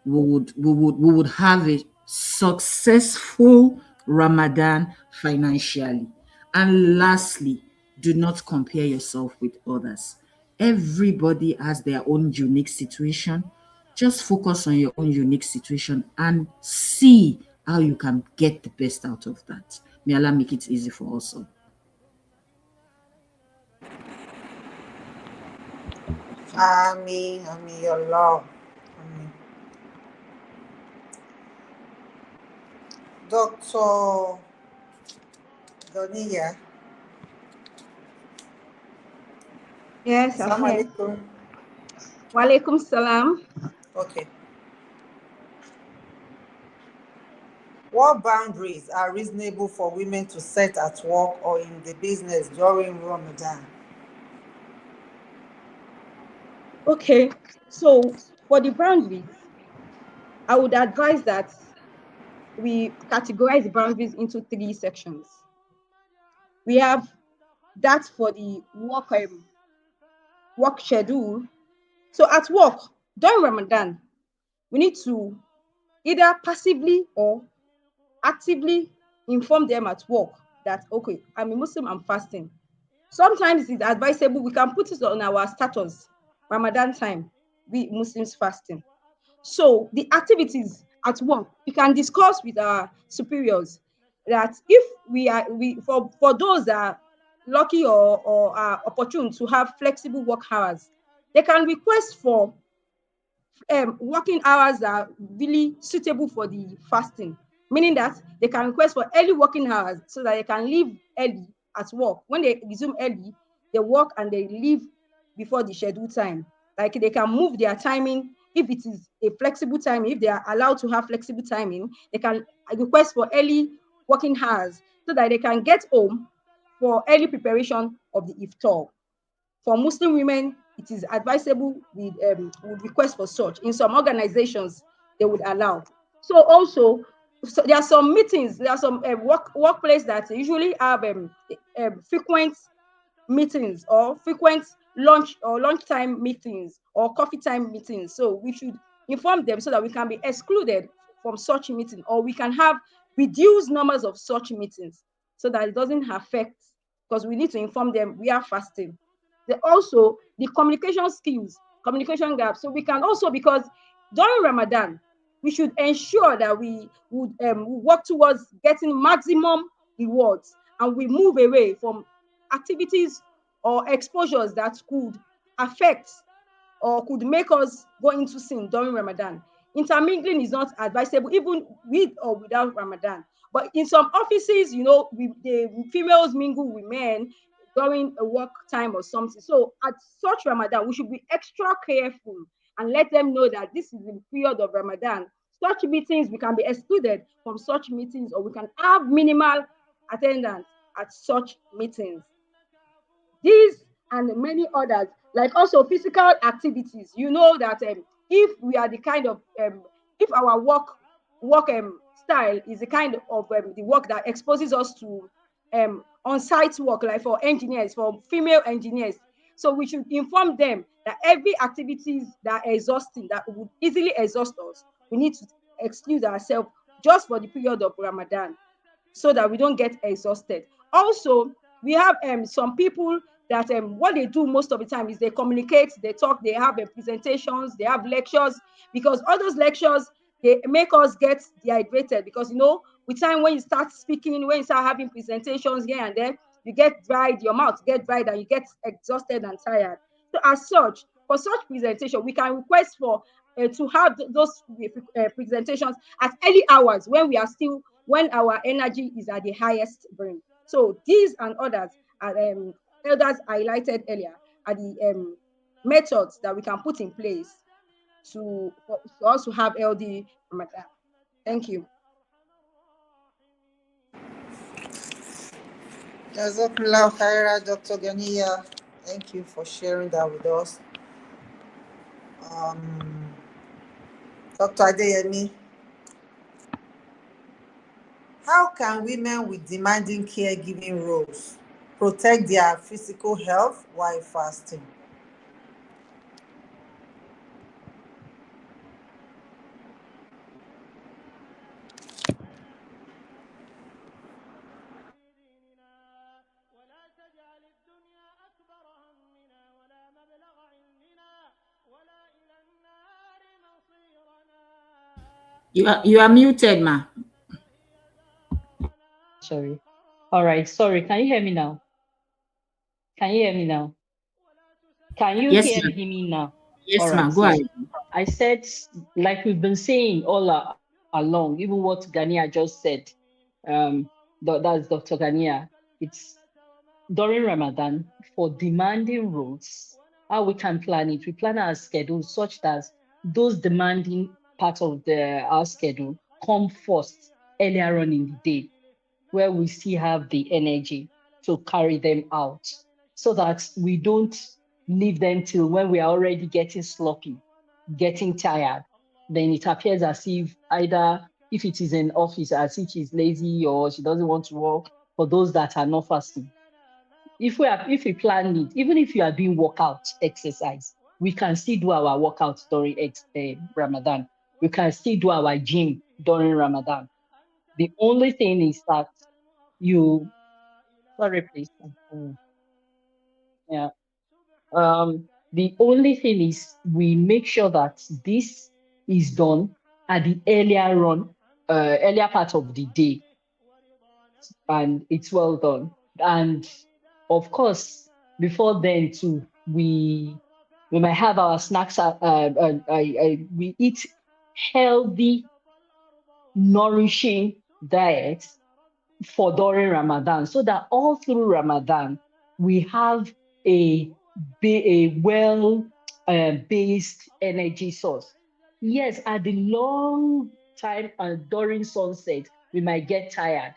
we would have a successful Ramadan financially. And lastly, do not compare yourself with others. Everybody has their own unique situation. Just focus on your own unique situation and see how you can get the best out of that. May Allah make it easy for us all. Ameen, Ameen, your love. Ameen. Dr. Doniya. Yes, I'm Assalamu here. alaikum. Walaikum salam. Okay. What boundaries are reasonable for women to set at work or in the business during Ramadan? Okay, so for the boundaries, I would advise that we categorize the boundaries into three sections. We have that for the work schedule. So at work during Ramadan, we need to either passively or actively inform them at work that, okay, I'm a Muslim, I'm fasting. Sometimes it's advisable, we can put it on our status, Ramadan time, we Muslims fasting. So the activities at work, we can discuss with our superiors that if for those that are lucky or are opportune to have flexible work hours, they can request for working hours that are really suitable for the fasting, meaning that they can request for early working hours so that they can leave early at work. When they resume early, they work and they leave before the scheduled time. Like they can move their timing if it is a flexible time. If they are allowed to have flexible timing, they can request for early working hours so that they can get home for early preparation of the iftar. For Muslim women, it is advisable with request for such. In some organizations, they would allow. So also, so there are some meetings, there are some workplace that usually have frequent meetings or frequent lunchtime meetings or coffee time meetings. So we should inform them so that we can be excluded from such meeting, or we can have reduced numbers of such meetings so that it doesn't affect, because we need to inform them we are fasting. Also the communication skills, communication gaps. So we can also, because during Ramadan, we should ensure that we would work towards getting maximum rewards, and we move away from activities or exposures that could affect or could make us go into sin during Ramadan. Intermingling is not advisable, even with or without Ramadan. But in some offices, the females mingle with men during a work time or something. So at such Ramadan, we should be extra careful and let them know that this is the period of Ramadan. Such meetings, we can be excluded from such meetings, or we can have minimal attendance at such meetings. These and many others, like also physical activities. You know that if we are the kind of if our work style is the kind of the work that exposes us to on-site work, like for engineers, for female engineers. So we should inform them that every activities that are exhausting, that would easily exhaust us, we need to excuse ourselves just for the period of Ramadan, so that we don't get exhausted. Also, we have some people that what they do most of the time is they communicate, they talk, they have presentations, they have lectures, because all those lectures, they make us get dehydrated, because with time, when you start speaking, when you start having presentations here and there, you get dried, your mouth get dried, and you get exhausted and tired. So as such, for such presentation, we can request for to have those presentations at early hours, when our energy is at the highest bring. So these and others are elders highlighted earlier are the methods that we can put in place for us to have LD Ramadan. Thank you. Jazakallah khaira, Dr. Ganiya. Thank you for sharing that with us. Dr. Adeyemi, how can women with demanding caregiving roles protect their physical health while fasting? You are muted, ma. Sorry. All right. Sorry. Can you hear me now? Can you hear me now? Can you Yes, hear ma'am. me now? Yes, All ma'am. right. Go Yeah. ahead. I said, like we've been saying all along, even what Gania just said, that's Dr. Gania. It's during Ramadan for demanding roles, how we can plan it. We plan our schedule such that those demanding parts of our schedule come first earlier on in the day, where we still have the energy to carry them out, so that we don't leave them till when we are already getting sloppy, getting tired. Then it appears as if either if it is in office, as if she's lazy or she doesn't want to work. For those that are not fasting, if we plan it, even if you are doing workout exercise, we can still do our workouts during Ramadan. We can still do our gym during Ramadan. The only thing is that you, sorry, please. Yeah. The only thing is we make sure that this is done at the earlier part of the day, and it's well done. And of course, before then too, we might have our snacks. We eat healthy, nourishing diets for during Ramadan, so that all through Ramadan we have a well based energy source. Yes, at the long time and during sunset, we might get tired,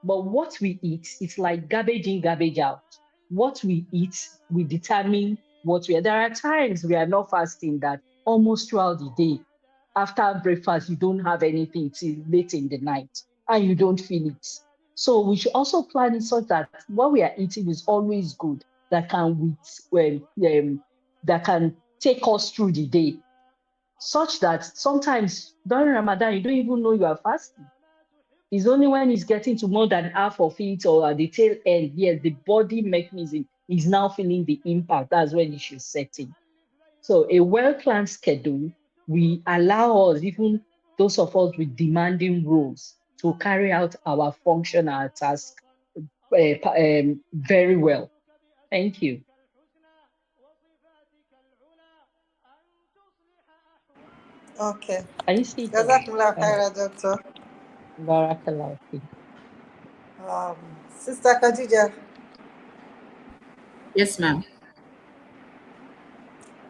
but what we eat, it's like garbage in, garbage out. What we eat, we determine what we are. There are times we are not fasting that almost throughout the day, after breakfast, you don't have anything till late in the night and you don't feel it. So we should also plan it such that what we are eating is always good, that that can take us through the day, such that sometimes during Ramadan you don't even know you are fasting. It's only when it's getting to more than half of it or at the tail end, yes, the body mechanism is now feeling the impact. That's when it should set in. So a well-planned schedule, we allow us, even those of us with demanding roles, to carry out our function, our task very well. Thank you. Okay. Can you see that? Jazakallah khaira, Doctor. Barakallah. Um, Sister Khadija, Yes, ma'am.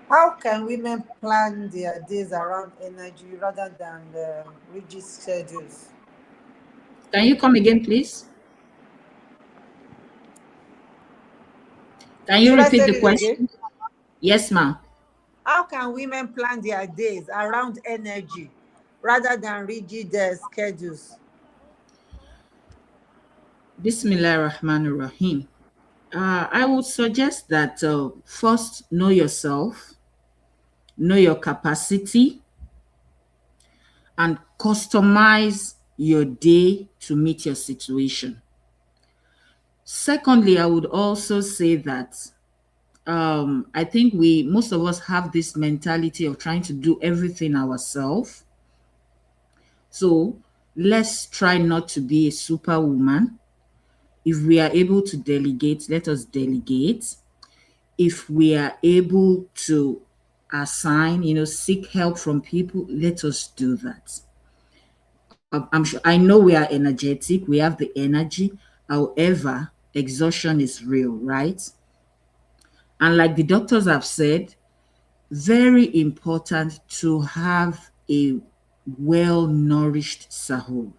how can women plan their days around energy rather than rigid schedules? Can you come again, please? Can you Should I repeat say the it again? question? Yes, ma'am. How can women plan their days around energy rather than rigid schedules? Bismillah Rahman Rahim. I would suggest that first know yourself, know your capacity, and customize your day to meet your situation. Secondly, I would also say that I think we most of us have this mentality of trying to do everything ourselves. So let's try not to be a superwoman. If we are able to delegate, let us delegate. If we are able to assign, seek help from people, let us do that. I'm sure, I know we are energetic, we have the energy. However, exhaustion is real, right? And like the doctors have said, very important to have a well nourished sahur.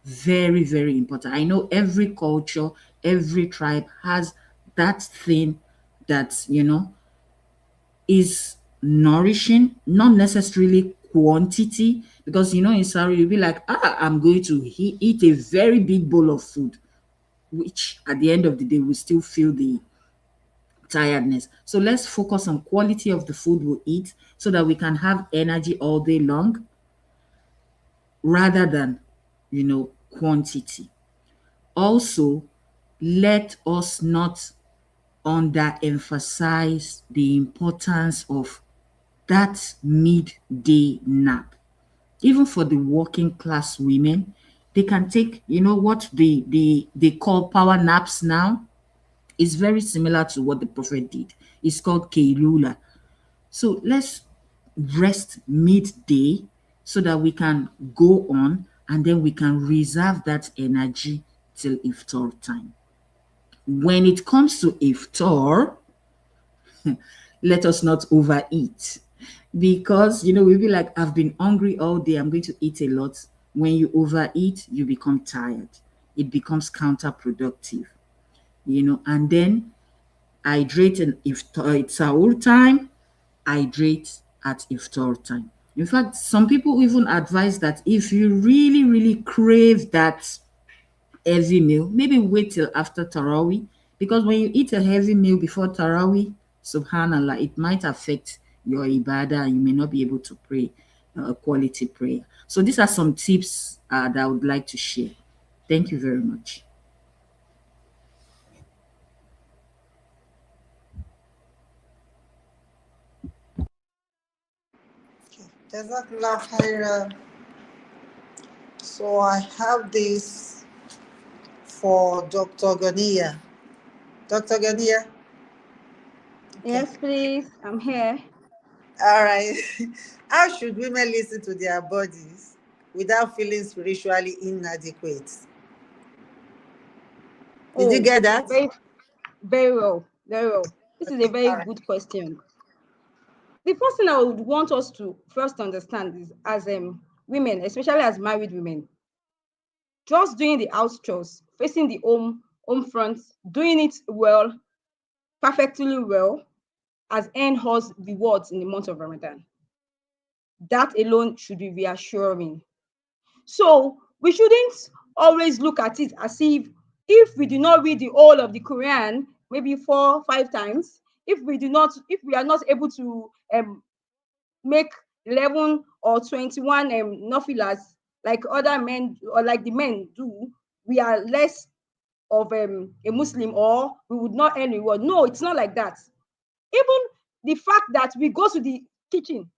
Very, very important. I know every culture, every tribe has that thing that, is nourishing, not necessarily quantity. Because, in Saudi, you'll be like, I'm going to eat a very big bowl of food, which at the end of the day, we still feel the tiredness. So let's focus on quality of the food we eat so that we can have energy all day long rather than, quantity. Also, let us not underemphasize the importance of that midday nap. Even for the working class women, they can take, what they call power naps now. Is very similar to what the prophet did. It's called Keilula. So let's rest midday so that we can go on and then we can reserve that energy till iftar time. When it comes to iftar, let us not overeat because we'll be like, I've been hungry all day, I'm going to eat a lot. When you overeat, you become tired, it becomes counterproductive, and then hydrate and iftar, it's sahur time, hydrate at iftar time. In fact, some people even advise that if you really, really crave that heavy meal, maybe wait till after Tarawih. Because when you eat a heavy meal before Tarawih, subhanallah, it might affect your ibadah and you may not be able to pray a quality prayer. So these are some tips that I would like to share. Thank you very much. Jazakallah khairan. So I have this for Dr. Ganiya. Dr. Ganiya? Okay. Yes, please. I'm here. All right. How should women listen to their bodies without feeling spiritually inadequate? Did you Oh, get that? very, very well. Very well. This is a Okay. very All right. good question. The first thing I would want us to first understand is as women, especially as married women, just doing the house chores, facing the home front, doing it well, perfectly well, has earned us rewards in the month of Ramadan. That alone should be reassuring. So we shouldn't always look at it as if we do not read the whole of the Quran, maybe 4 5 times, if we are not able to make 11 or 21 nofilas like other men or like the men do, we are less of a Muslim or we would not earn reward. No, it's not like that. Even the fact that we go to the kitchen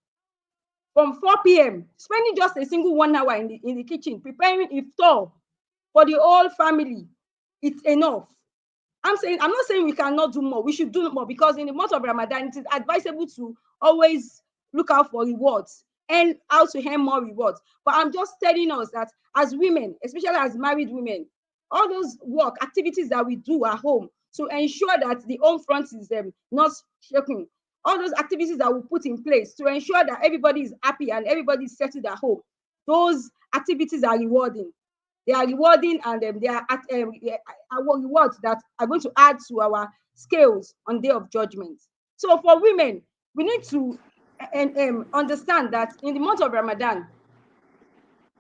from 4 p.m., spending just a single 1 hour in the kitchen, preparing iftar for the whole family, it's enough. I'm not saying we cannot do more. We should do more because in the month of Ramadan, it is advisable to always look out for rewards and how to earn more rewards. But I'm just telling us that as women, especially as married women, all those work activities that we do at home to ensure that the home front is not shaking, all those activities that we put in place to ensure that everybody is happy and everybody is settled at home, those activities are rewarding. They are rewarding and they are our rewards that are going to add to our scales on day of judgment. So for women, we need to understand that in the month of Ramadan,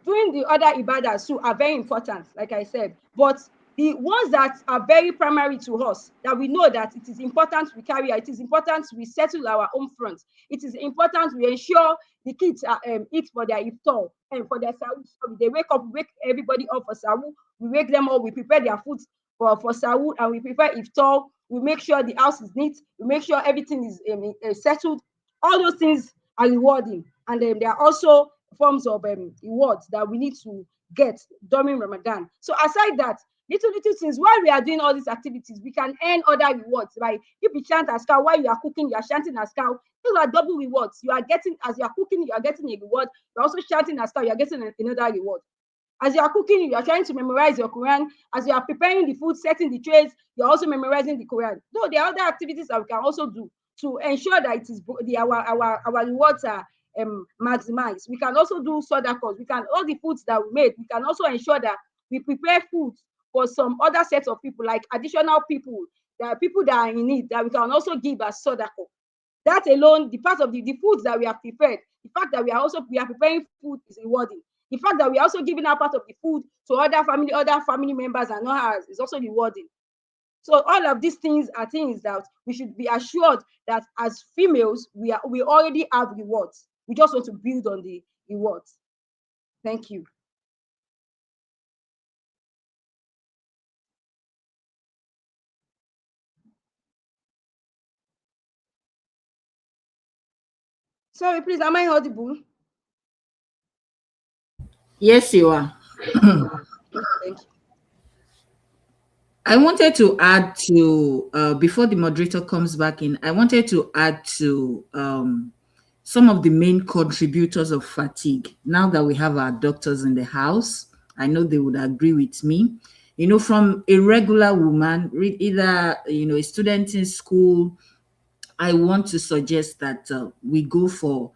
doing the other ibadahs too are very important, like I said. But the ones that are very primary to us, that we know that it is important we carry out, it is important we settle our own front, it is important we ensure the kids eat for their iftar and for their sahur. So they wake up, we wake everybody up for sahur, we wake them up, we prepare their food for sahur, and we prepare iftar. we make sure the house is neat, we make sure everything is settled. All those things are rewarding, and then there are also forms of rewards that we need to get during Ramadan. So aside that, little things, while we are doing all these activities, we can earn other rewards. Like if you chant askar while you are cooking, you are chanting askar. Those are double rewards. You are getting, as you are cooking, you are getting a reward. You're also chanting askar, you are getting another reward. As you are cooking, you are trying to memorize your Quran. As you are preparing the food, setting the trays, you're also memorizing the Quran. Though there are other activities that we can also do to ensure that it is our rewards are maximized. We can also do sadaqahs. We can, all the foods that we made, we can also ensure that we prepare food for some other sets of people, like additional people, that are people that are in need, that we can also give as sadaqah. That alone, the part of the foods that we have prepared, the fact that we are preparing food is rewarding. The fact that we are also giving out part of the food to other family members and not ours is also rewarding. So all of these things are things that we should be assured that as females, we already have rewards. We just want to build on the rewards. Thank you. Sorry, please, am I audible? Yes, you are. Thank you. I wanted to add to, before the moderator comes back in, I wanted to add to some of the main contributors of fatigue. Now that we have our doctors in the house, I know they would agree with me. You know, from a regular woman, either, you know, a student in school, I want to suggest that we go for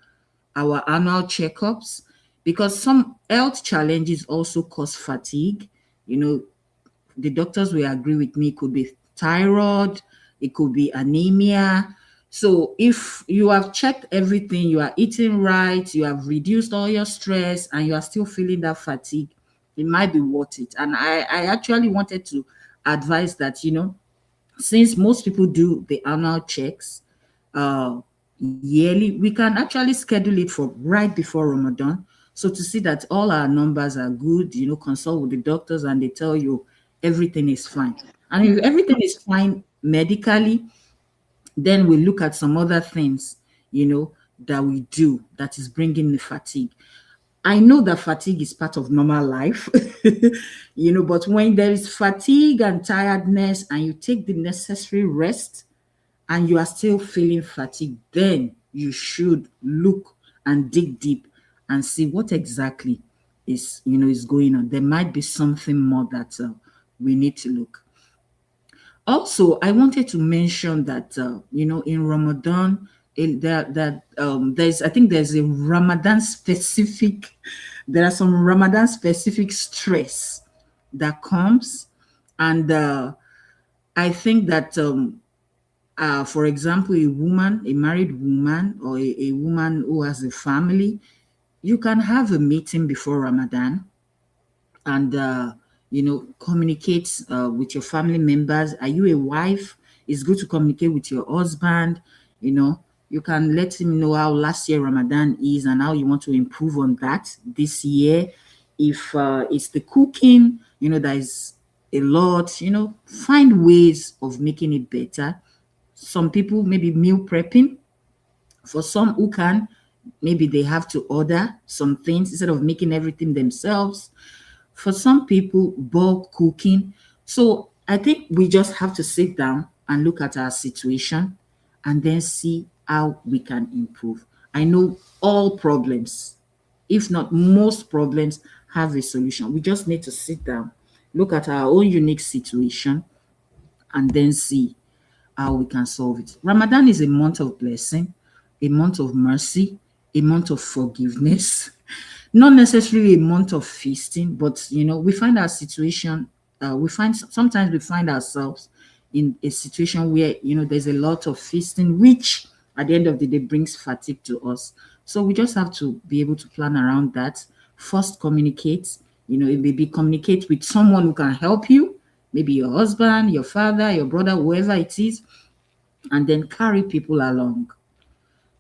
our annual checkups, because some health challenges also cause fatigue. You know, the doctors will agree with me, it could be thyroid, it could be anemia. So if you have checked everything, you are eating right, you have reduced all your stress, and you are still feeling that fatigue, it might be worth it. And I actually wanted to advise that, you know, since most people do the annual checks yearly, we can actually schedule it for right before Ramadan. So to see that all our numbers are good, you know, consult with the doctors and they tell you everything is fine. And if everything is fine medically, then we look at some other things, you know, that we do that is bringing the fatigue. I know that fatigue is part of normal life, you know, but when there is fatigue and tiredness and you take the necessary rest and you are still feeling fatigued, then you should look and dig deep and see what exactly is, you know, is going on. There might be something more that we need to look. Also, I wanted to mention that you know, in Ramadan, there's, I think there's a Ramadan specific, there are some Ramadan specific stress that comes, and I think that for example, a married woman, or a woman who has a family, you can have a meeting before Ramadan and you know, communicate with your family members. Are you a wife? It's good to communicate with your husband. You know, you can let him know how last year Ramadan is and how you want to improve on that this year. If it's the cooking, you know, there is a lot, you know, find ways of making it better. Some people maybe meal prepping. For some who can, maybe they have to order some things instead of making everything themselves. For some people, bulk cooking. So I think we just have to sit down and look at our situation and then see how we can improve. I know all problems, if not most problems, have a solution. We just need to sit down, look at our own unique situation, and then see how we can solve it. Ramadan is a month of blessing, a month of mercy, a month of forgiveness, not necessarily a month of feasting, but you know, we find our situation, sometimes we find ourselves in a situation where, you know, there's a lot of feasting, which at the end of the day brings fatigue to us. So we just have to be able to plan around that. First, communicate, you know, maybe communicate with someone who can help you, maybe your husband, your father, your brother, whoever it is, and then carry people along.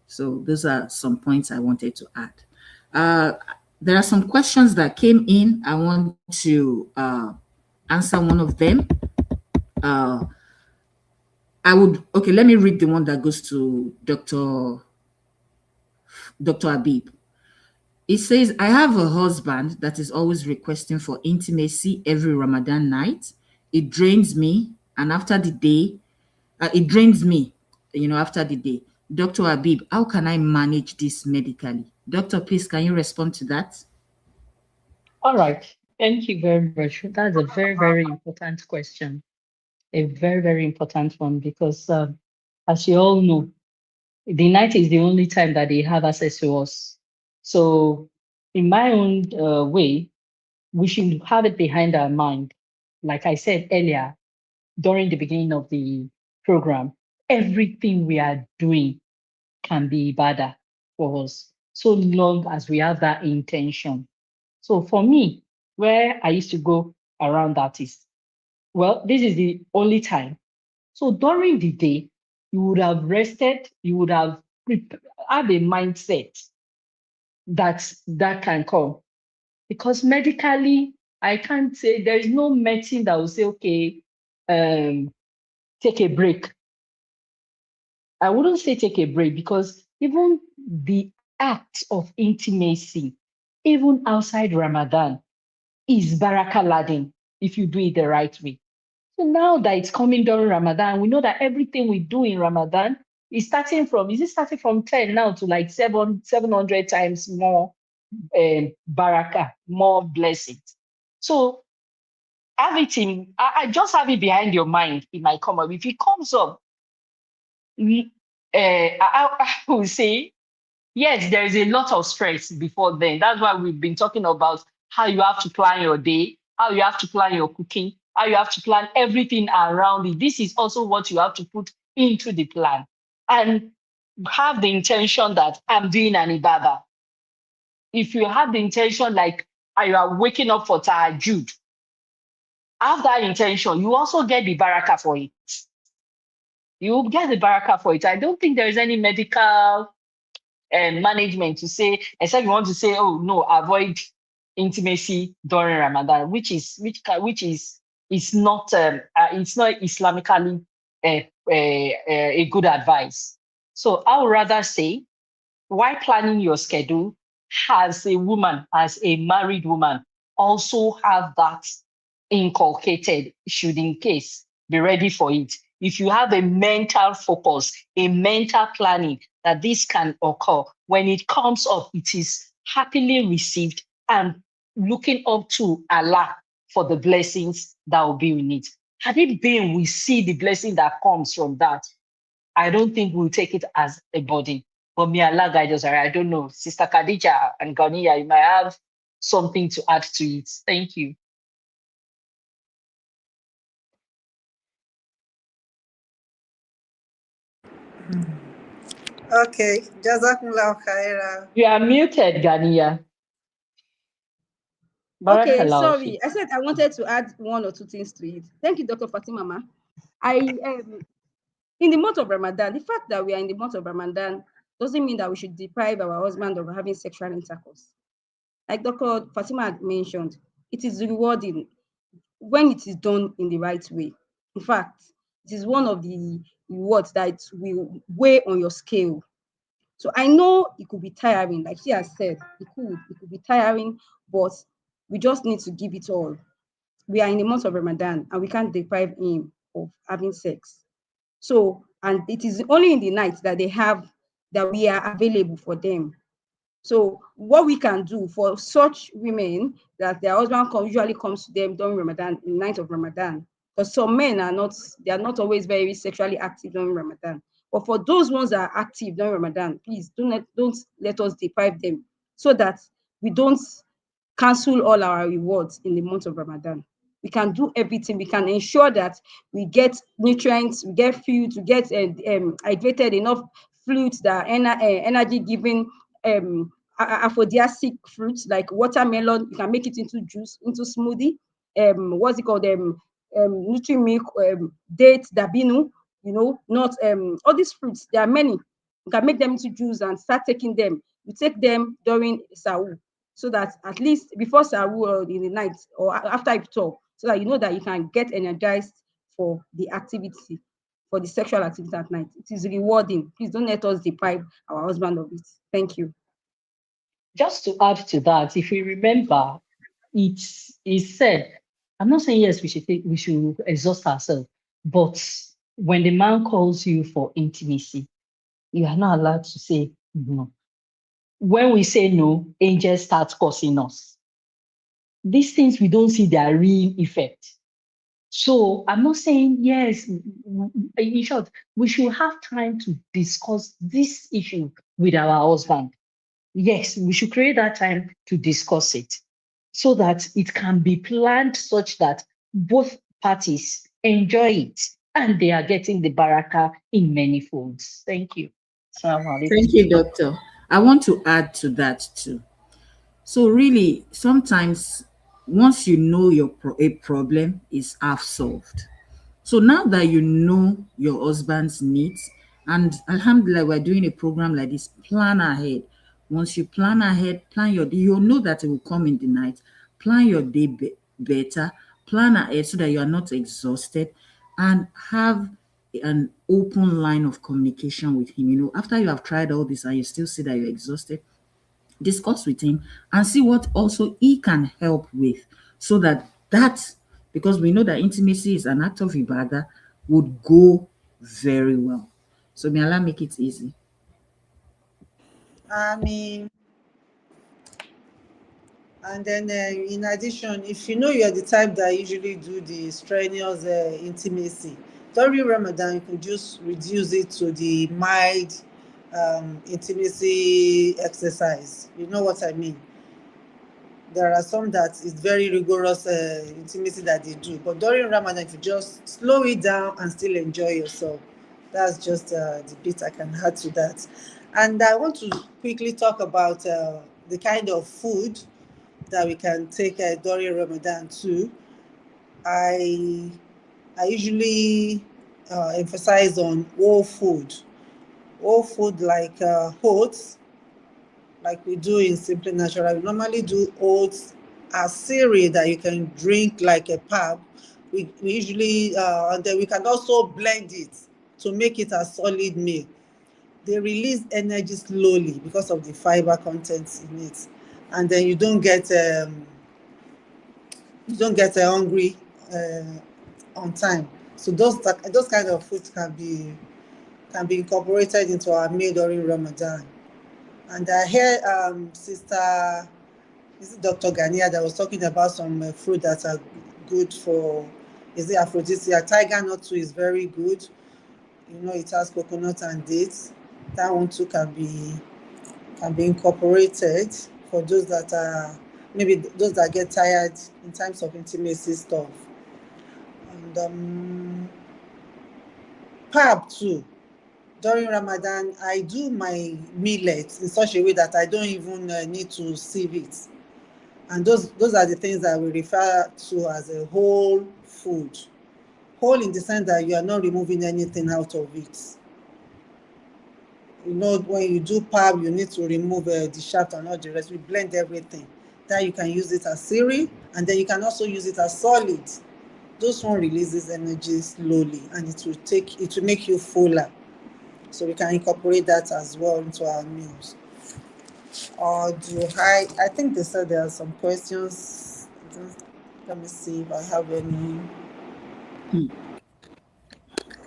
So those are some points I wanted to add. There are some questions that came in. I want to answer one of them. I would, okay, let me read the one that goes to Dr. Abib. It says, I have a husband that is always requesting for intimacy every Ramadan night. It drains me, and after the day, it drains me, after the day. Dr. Abib, how can I manage this medically? Doctor, please, can you respond to that? All right. Thank you very much. That's a very, very important question. A very, very important one because, as you all know, the night is the only time that they have access to us. So, in my own way, we should have it behind our mind. Like I said earlier, during the beginning of the program, everything we are doing can be ibadah for us, so long as we have that intention. So for me, where I used to go around that is, well, this is the only time. So during the day, you would have rested, you would have had a mindset that can come. Because medically, I can't say there is no medicine that will say, okay, take a break. I wouldn't say take a break because even the act of intimacy, even outside Ramadan, is baraka laden if you do it the right way. So now that it's coming during Ramadan, we know that everything we do in Ramadan is starting from, is it starting from 10 now to like 700 times more baraka, more blessings. So have it in, I just have it behind your mind. It might come up. If it comes up, I will say, yes, there is a lot of stress before then. That's why we've been talking about how you have to plan your day, how you have to plan your cooking, how you have to plan everything around it. This is also what you have to put into the plan. And have the intention that I'm doing an ibadah. If you have the intention like you are waking up for tahajjud, have that intention, you also get the barakah for it. You will get the barakah for it. I don't think there is any medical management to say, except you want to say, oh no, avoid intimacy during Ramadan, which is it's not Islamically a good advice. So I would rather say, while planning your schedule, as a woman, as a married woman, also have that inculcated, should in case be ready for it. If you have a mental focus, a mental planning that this can occur, when it comes up, it is happily received and looking up to Allah for the blessings that will be in it. Had it been, we see the blessing that comes from that, I don't think we'll take it as a burden. But may Allah guide us. I don't know. Sister Khadija and Ganiya, you might have something to add to it. Thank you. Okay, Jazakumullah khaira. You are muted, Ganiya. Okay, Barakallahu sorry. fi. I said I wanted to add one or two things to it. Thank you, Dr. Fatima. Ma. In the month of Ramadan, the fact that we are in the month of Ramadan doesn't mean that we should deprive our husband of having sexual intercourse. Like Dr. Fatima had mentioned, it is rewarding when it is done in the right way. In fact, it is one of the rewards that will weigh on your scale. So I know it could be tiring, like she has said, it could be tiring, but we just need to give it all. We are in the month of Ramadan and we can't deprive him of having sex. So, and it is only in the night that we are available for them. So what we can do for such women that their husband usually comes to them during Ramadan, in the night of Ramadan, because some men they are not always very sexually active during Ramadan. But for those ones that are active during Ramadan, please don't let us deprive them so that we don't cancel all our rewards in the month of Ramadan. We can do everything. We can ensure that we get nutrients, we get foods, we get hydrated enough fluids that are energy giving aphrodisiac fruits like watermelon. You can make it into juice, into smoothie. What's it called? Nutri milk, dates, dabinu. Not all these fruits. There are many. You can make them into juice and start taking them. You take them during Sahur, so that at least before Sahur or in the night or after iftar, so that you know that you can get energized for the activity. for the sexual activity at night. It is rewarding. Please don't let us deprive our husband of it. Thank you. Just to add to that, if we remember, it said, I'm not saying yes, we should exhaust ourselves, but when the man calls you for intimacy, you are not allowed to say no. When we say no, angels start cursing us. These things we don't see their real effect. So I'm not saying yes. In short, we should have time to discuss this issue with our husband. Yes, we should create that time to discuss it so that it can be planned such that both parties enjoy it and they are getting the baraka in many folds. Thank you. Assalamu alaikum. Thank you, doctor. I want to add to that too. So really, sometimes once you know a problem is half solved. So now that you know your husband's needs, and alhamdulillah, we're doing a program like this, plan ahead. Once you plan ahead, plan your day, you'll know that it will come in the night. Plan your day better, plan ahead so that you are not exhausted, and have an open line of communication with him. After you have tried all this and you still see that you're exhausted, discuss with him and see what also he can help with, so that because we know that intimacy is an act of ibadah, would go very well. So may Allah make it easy. I mean, and then in addition, if you know you're the type that usually do the strenuous intimacy, during Ramadan, you could just reduce it to the mild intimacy exercise. You know what I mean? There are some that is very rigorous intimacy that they do. But during Ramadan, if you just slow it down and still enjoy yourself, that's just the bit I can add to that. And I want to quickly talk about the kind of food that we can take during Ramadan too. I usually emphasize on whole food like oats, like we do in Simply Natural. We normally do oats as cereal that you can drink like a pap. We usually, and then we can also blend it to make it a solid meal. They release energy slowly because of the fiber content in it, and then you don't get hungry on time. So those kind of foods can be incorporated into our meal during Ramadan. And I hear Sister, this is Dr. Gania that was talking about some fruit that are good for, is it aphrodisiac? Tiger nut too is very good. It has coconut and dates. That one too can be incorporated for those that are, maybe those that get tired in terms of intimacy stuff. And pap too. During Ramadan, I do my millet in such a way that I don't even need to sieve it. And those are the things that we refer to as a whole food. Whole in the sense that you are not removing anything out of it. When you do pap, you need to remove the shaft and all the rest. We blend everything. Then you can use it as cereal, and then you can also use it as solid. Those one releases energy slowly, and it will make you fuller. So we can incorporate that as well into our meals. Or I think they said there are some questions. Let me see if I have any.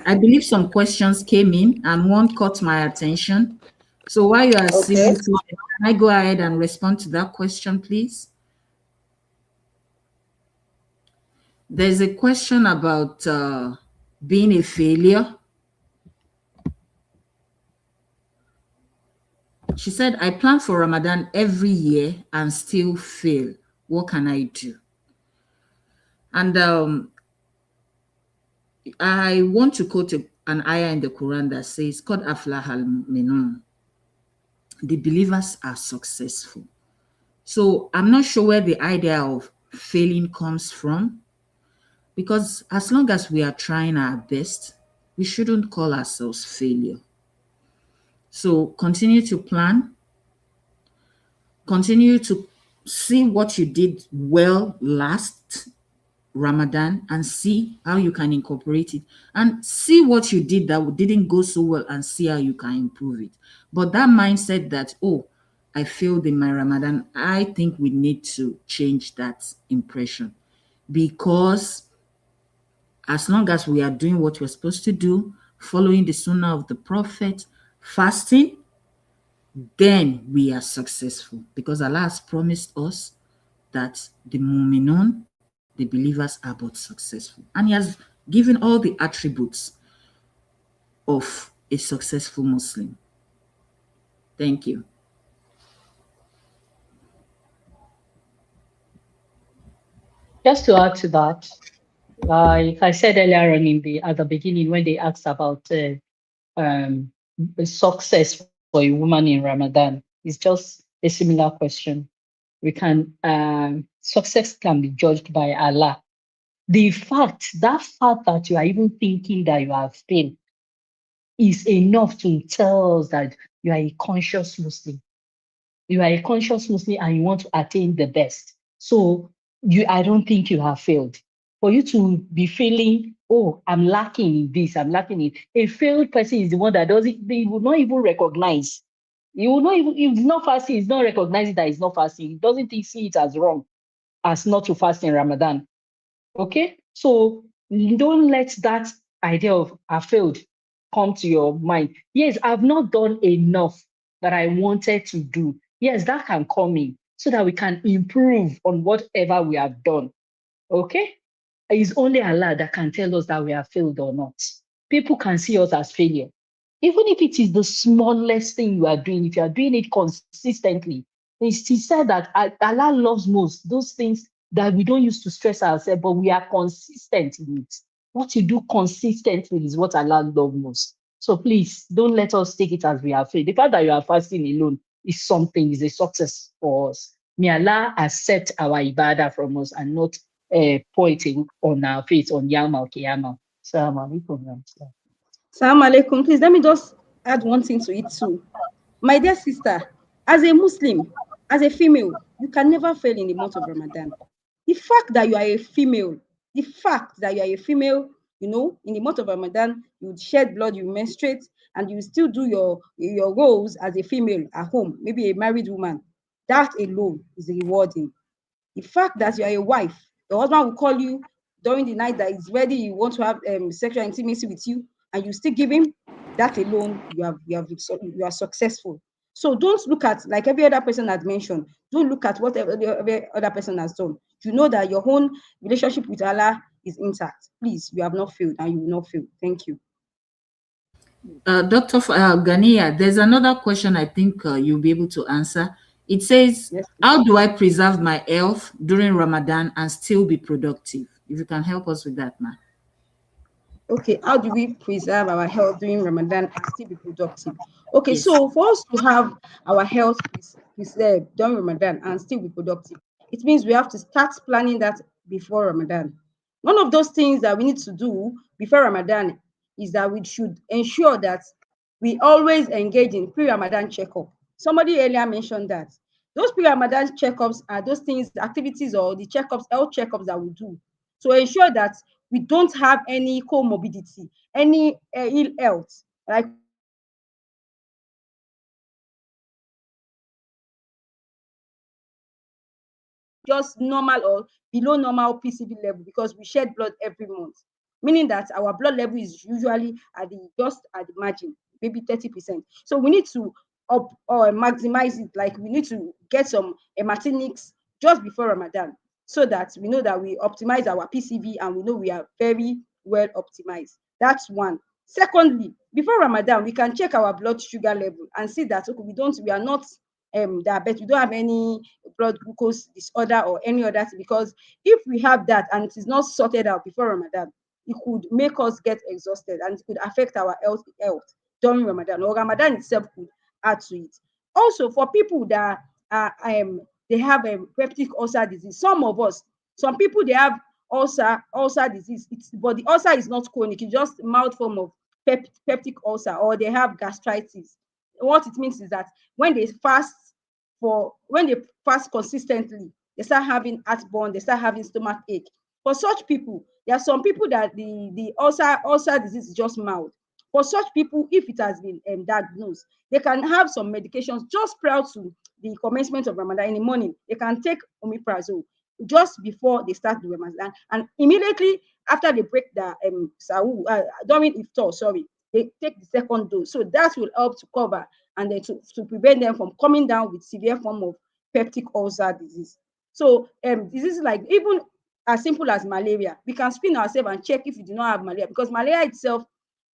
I believe some questions came in and one caught my attention. So while you are Okay. can I go ahead and respond to that question, please? There's a question about being a failure. She said, I plan for Ramadan every year and still fail. What can I do? And I want to quote an ayah in the Quran that says, Qad aflahal mu'minun. The believers are successful. So I'm not sure where the idea of failing comes from, because as long as we are trying our best, we shouldn't call ourselves failure. So continue to plan, continue to see what you did well last Ramadan and see how you can incorporate it and see what you did that didn't go so well and see how you can improve it. But that mindset that, oh, I failed in my Ramadan, I think we need to change that impression because as long as we are doing what we're supposed to do, following the sunnah of the Prophet, fasting, then we are successful because Allah has promised us that the mu'minun, the believers, are both successful. And He has given all the attributes of a successful Muslim. Thank you. Just to add to that, like I said earlier on at the beginning when they asked about um, success for a woman in Ramadan, it's just a similar question. We can success can be judged by Allah. That fact that you are even thinking that you have failed is enough to tell us that you are a conscious Muslim. You are a conscious Muslim and you want to attain the best. So I don't think you have failed. For you to be feeling, oh, I'm lacking in this, I'm lacking in a failed person is the one that doesn't, they will not even recognize. He will not even, if he's not fasting, he's not recognizing that he's not fasting. He doesn't see it as wrong as not to fast in Ramadan. Okay? So don't let that idea of I failed come to your mind. Yes, I've not done enough that I wanted to do. Yes, that can come in so that we can improve on whatever we have done. Okay? It's only Allah that can tell us that we have failed or not. People can see us as failure. Even if it is the smallest thing you are doing, if you are doing it consistently, he said that Allah loves most those things that we don't use to stress ourselves, but we are consistent in it. What you do consistently is what Allah loves most. So please don't let us take it as we are failed. The fact that you are fasting alone is a success for us. May Allah accept our ibadah from us and not pointing on our face on Yawm al Qiyamah. Assalamu alaikum. Salam alaikum. Please let me just add one thing to it too. My dear sister, as a Muslim, as a female, you can never fail in the month of Ramadan. The fact that you are a female, the fact that you are a female, in the month of Ramadan, you shed blood, you menstruate, and you still do your roles as a female at home, maybe a married woman. That alone is rewarding. The fact that you are a wife, your husband will call you during the night that he's ready, you want to have sexual intimacy with you, and you still give him, that alone, you are successful. So don't look at, like every other person has mentioned, don't look at what every other person has done. You know that your own relationship with Allah is intact. Please, you have not failed and you will not fail. Thank you. Dr. Ganiya, there's another question I think you'll be able to answer. It says, Yes. how do I preserve my health during Ramadan and still be productive? If you can help us with that, ma'am. Okay, how do we preserve our health during Ramadan and still be productive? Okay, Yes. so for us to have our health preserved during Ramadan and still be productive, it means we have to start planning that before Ramadan. One of those things that we need to do before Ramadan is that we should ensure that we always engage in pre-Ramadan checkup. Somebody earlier mentioned that. Those pre-Ramadan checkups are those things, activities or the checkups, health checkups that we do to ensure that we don't have any comorbidity, any ill health. Like we don't have any disease that will make us just normal or below normal PCV level because we shed blood every month, meaning that our blood level is usually just at the margin, maybe 30%. So we need to up or maximize it. Like we need to get some hematinics just before Ramadan so that we know that we optimize our PCV and we know we are very well optimized. That's one. Secondly, before Ramadan, we can check our blood sugar level and see that okay, we are not diabetes, we don't have any blood glucose disorder or any other thing, because if we have that and it is not sorted out before Ramadan, it could make us get exhausted and it could affect our health during Ramadan, or Ramadan itself could add to it. Also, for people that are they have peptic ulcer disease, some people they have ulcer disease, but the ulcer is not chronic, it's just mild form of peptic ulcer, or they have gastritis. What it means is that when they fast consistently, they start having heartburn, they start having stomach ache. For such people, there are some people that the ulcer disease is just mild. For such people, if it has been diagnosed, they can have some medications just prior to the commencement of Ramadan. In the morning, they can take omeprazole just before they start the Ramadan, and immediately after they break the during iftar, sorry, they take the second dose. So that will help to cover and then to prevent them from coming down with severe form of peptic ulcer disease. So diseases like even as simple as malaria, we can screen ourselves and check if we do not have malaria, because malaria itself,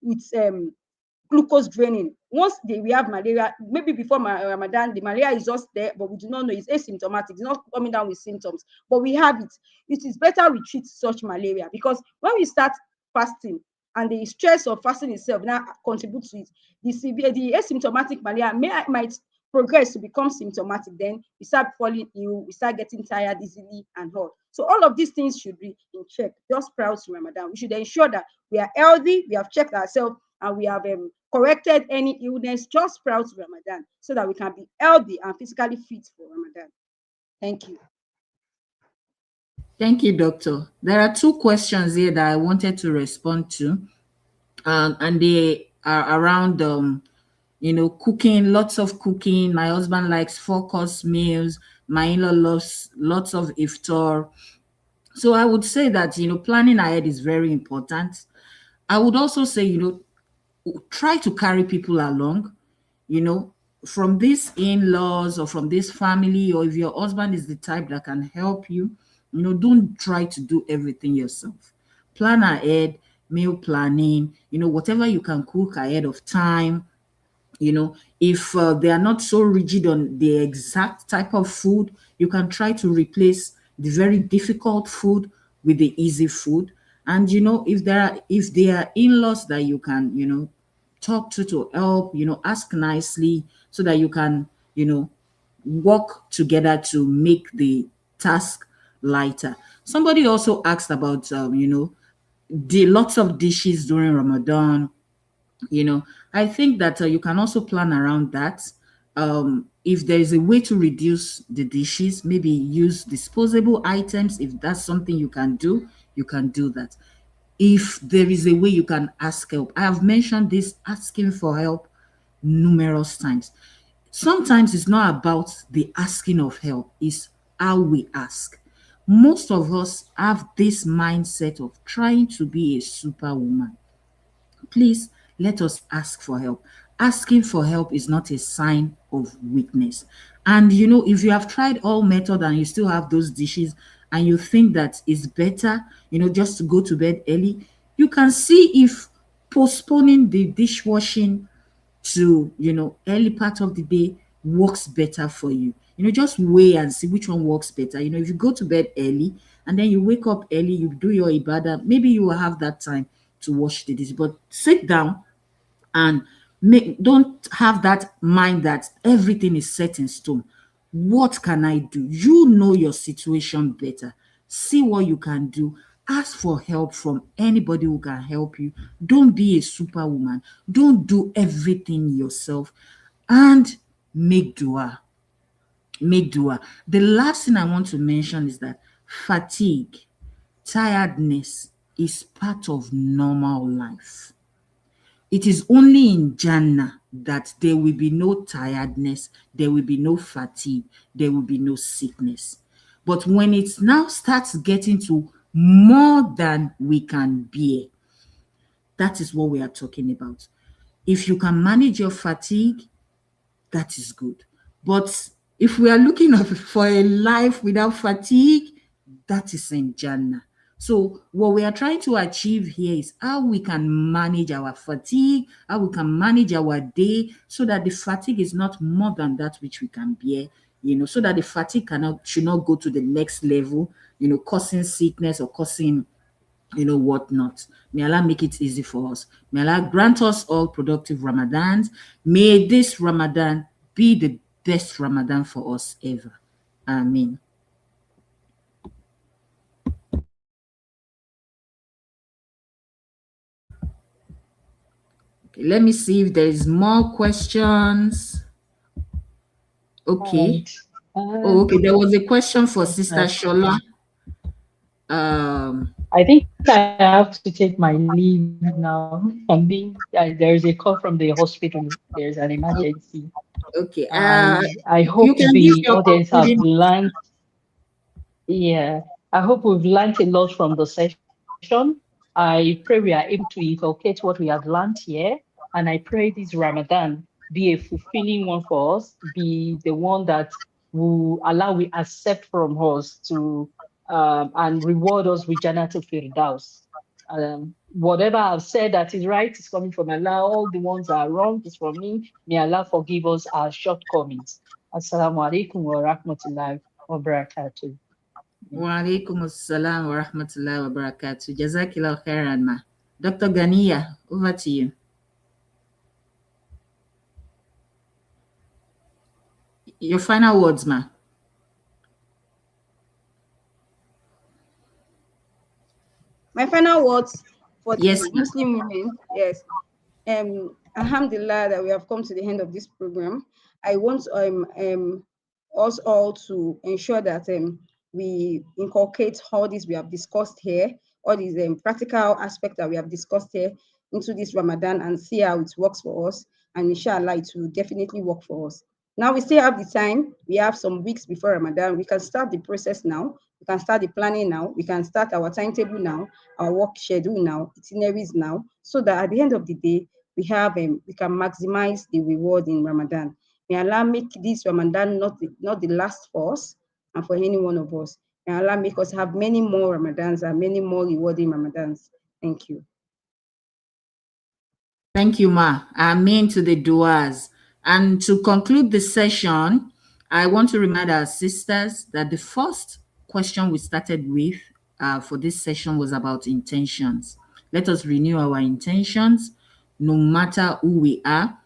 it's glucose draining. Once we have malaria, maybe before Ramadan, the malaria is just there, but we do not know. It's asymptomatic. It's not coming down with symptoms, but we have it. It is better we treat such malaria, because when we start fasting and the stress of fasting itself now contributes to it, the asymptomatic malaria might progress to become symptomatic. Then we start falling ill, we start getting tired easily and all. So all of these things should be in check just prior to Ramadan. We should ensure that we are healthy, we have checked ourselves, and we have corrected any illness just prior to Ramadan, so that we can be healthy and physically fit for Ramadan. Thank you. Thank you, Doctor. There are two questions here that I wanted to respond to, and they are around, cooking, lots of cooking. My husband likes 4-course meals. My in-law loves lots of iftar. So I would say that, planning ahead is very important. I would also say, try to carry people along, from these in-laws or from this family, or if your husband is the type that can help you, don't try to do everything yourself. Plan ahead, meal planning, whatever you can cook ahead of time. If they are not so rigid on the exact type of food, you can try to replace the very difficult food with the easy food. And if there are in-laws that you can talk to help, ask nicely, so that you can work together to make the task lighter. Somebody also asked about the lots of dishes during Ramadan. I think that you can also plan around that. If there is a way to reduce the dishes, maybe use disposable items. If that's something you can do, you can do that. If there is a way you can ask help, I have mentioned this, asking for help, numerous times. Sometimes it's not about the asking of help, it's how we ask. Most of us have this mindset of trying to be a superwoman. Please let us ask for help. Asking for help is not a sign of weakness. And if you have tried all methods and you still have those dishes, and you think that it's better, just to go to bed early, you can see if postponing the dishwashing to early part of the day works better for you. Just weigh and see which one works better. If you go to bed early and then you wake up early, you do your ibadah, maybe you will have that time to wash the dish. But sit down and don't have that mind that everything is set in stone. What can I do? You know your situation better. See what you can do. Ask for help from anybody who can help you. Don't be a superwoman. Don't do everything yourself. And make dua. Make dua. The last thing I want to mention is that fatigue, tiredness is part of normal life. It is only in Jannah that there will be no tiredness, there will be no fatigue, there will be no sickness. But when it now starts getting to more than we can bear, that is what we are talking about. If you can manage your fatigue, that is good. But if we are looking for a life without fatigue, that is in Jannah. So what we are trying to achieve here is how we can manage our fatigue, how we can manage our day, so that the fatigue is not more than that which we can bear, so that the fatigue should not go to the next level, causing sickness or causing whatnot. May Allah make it easy for us. May Allah grant us all productive Ramadans. May this Ramadan be the best Ramadan for us ever. Amen. Okay, let me see if there is more questions. Okay. Okay. There was a question for Sister Shola. I think I have to take my leave now. There is a call from the hospital. There's an emergency. Okay. I hope You can give the your audience have concluding. learned. Yeah, I hope we've learned a lot from the session. I pray we are able to inculcate what we have learned here. And I pray this Ramadan be a fulfilling one for us, be the one that will allow we accept from us to and reward us with Jannah Firdaus. Whatever I've said that is right is coming from Allah. All the ones that are wrong is from me. May Allah forgive us our shortcomings. Assalamu alaikum wa rahmatullahi wa barakatuh. Wa alaikum assalam wa rahmatullahi wa barakatuh. Jazakillah khairan, ma. Dr. Ganiya, over to you. Your final words, ma. My final words for the Yes, ma. Muslim women, yes. Alhamdulillah that we have come to the end of this program. I want us all to ensure that we inculcate all this we have discussed here, all these practical aspects that we have discussed here into this Ramadan and see how it works for us. And inshallah, it will definitely work for us. Now we still have the time. We have some weeks before Ramadan. We can start the process now. We can start the planning now. We can start our timetable now, our work schedule now, itineraries now, so that at the end of the day, we can maximize the reward in Ramadan. May Allah make this Ramadan not the last for us and for any one of us. May Allah make us have many more Ramadans and many more rewarding Ramadans. Thank you. Thank you, ma. Amen to the duas. And to conclude the session, I want to remind our sisters that the first question we started with for this session was about intentions. Let us renew our intentions no matter who we are.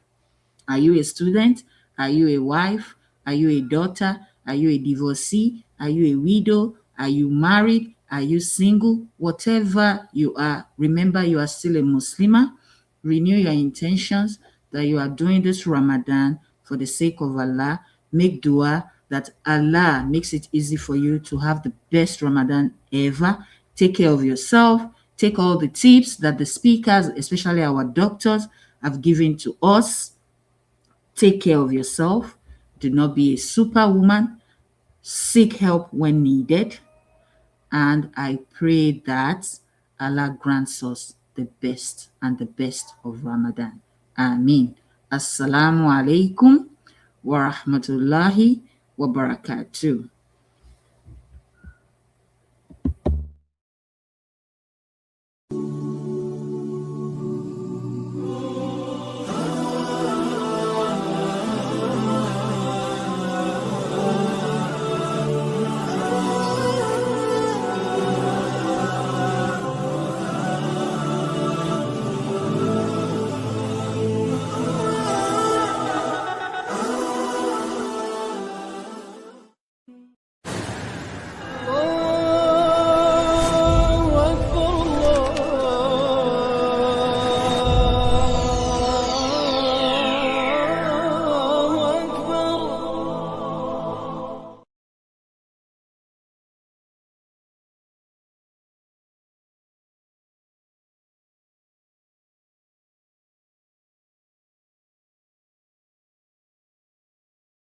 Are you a student? Are you a wife? Are you a daughter? Are you a divorcee? Are you a widow? Are you married? Are you single? Whatever you are, remember you are still a Muslimah. Renew your intentions that you are doing this Ramadan for the sake of Allah. Make dua that Allah makes it easy for you to have the best Ramadan ever. Take care of yourself. Take all the tips that the speakers, especially our doctors, have given to us. Take care of yourself. Do not be a superwoman. Seek help when needed. And I pray that Allah grants us the best and the best of Ramadan. Ameen. Assalamu alaikum wa rahmatullahi wa barakatuh.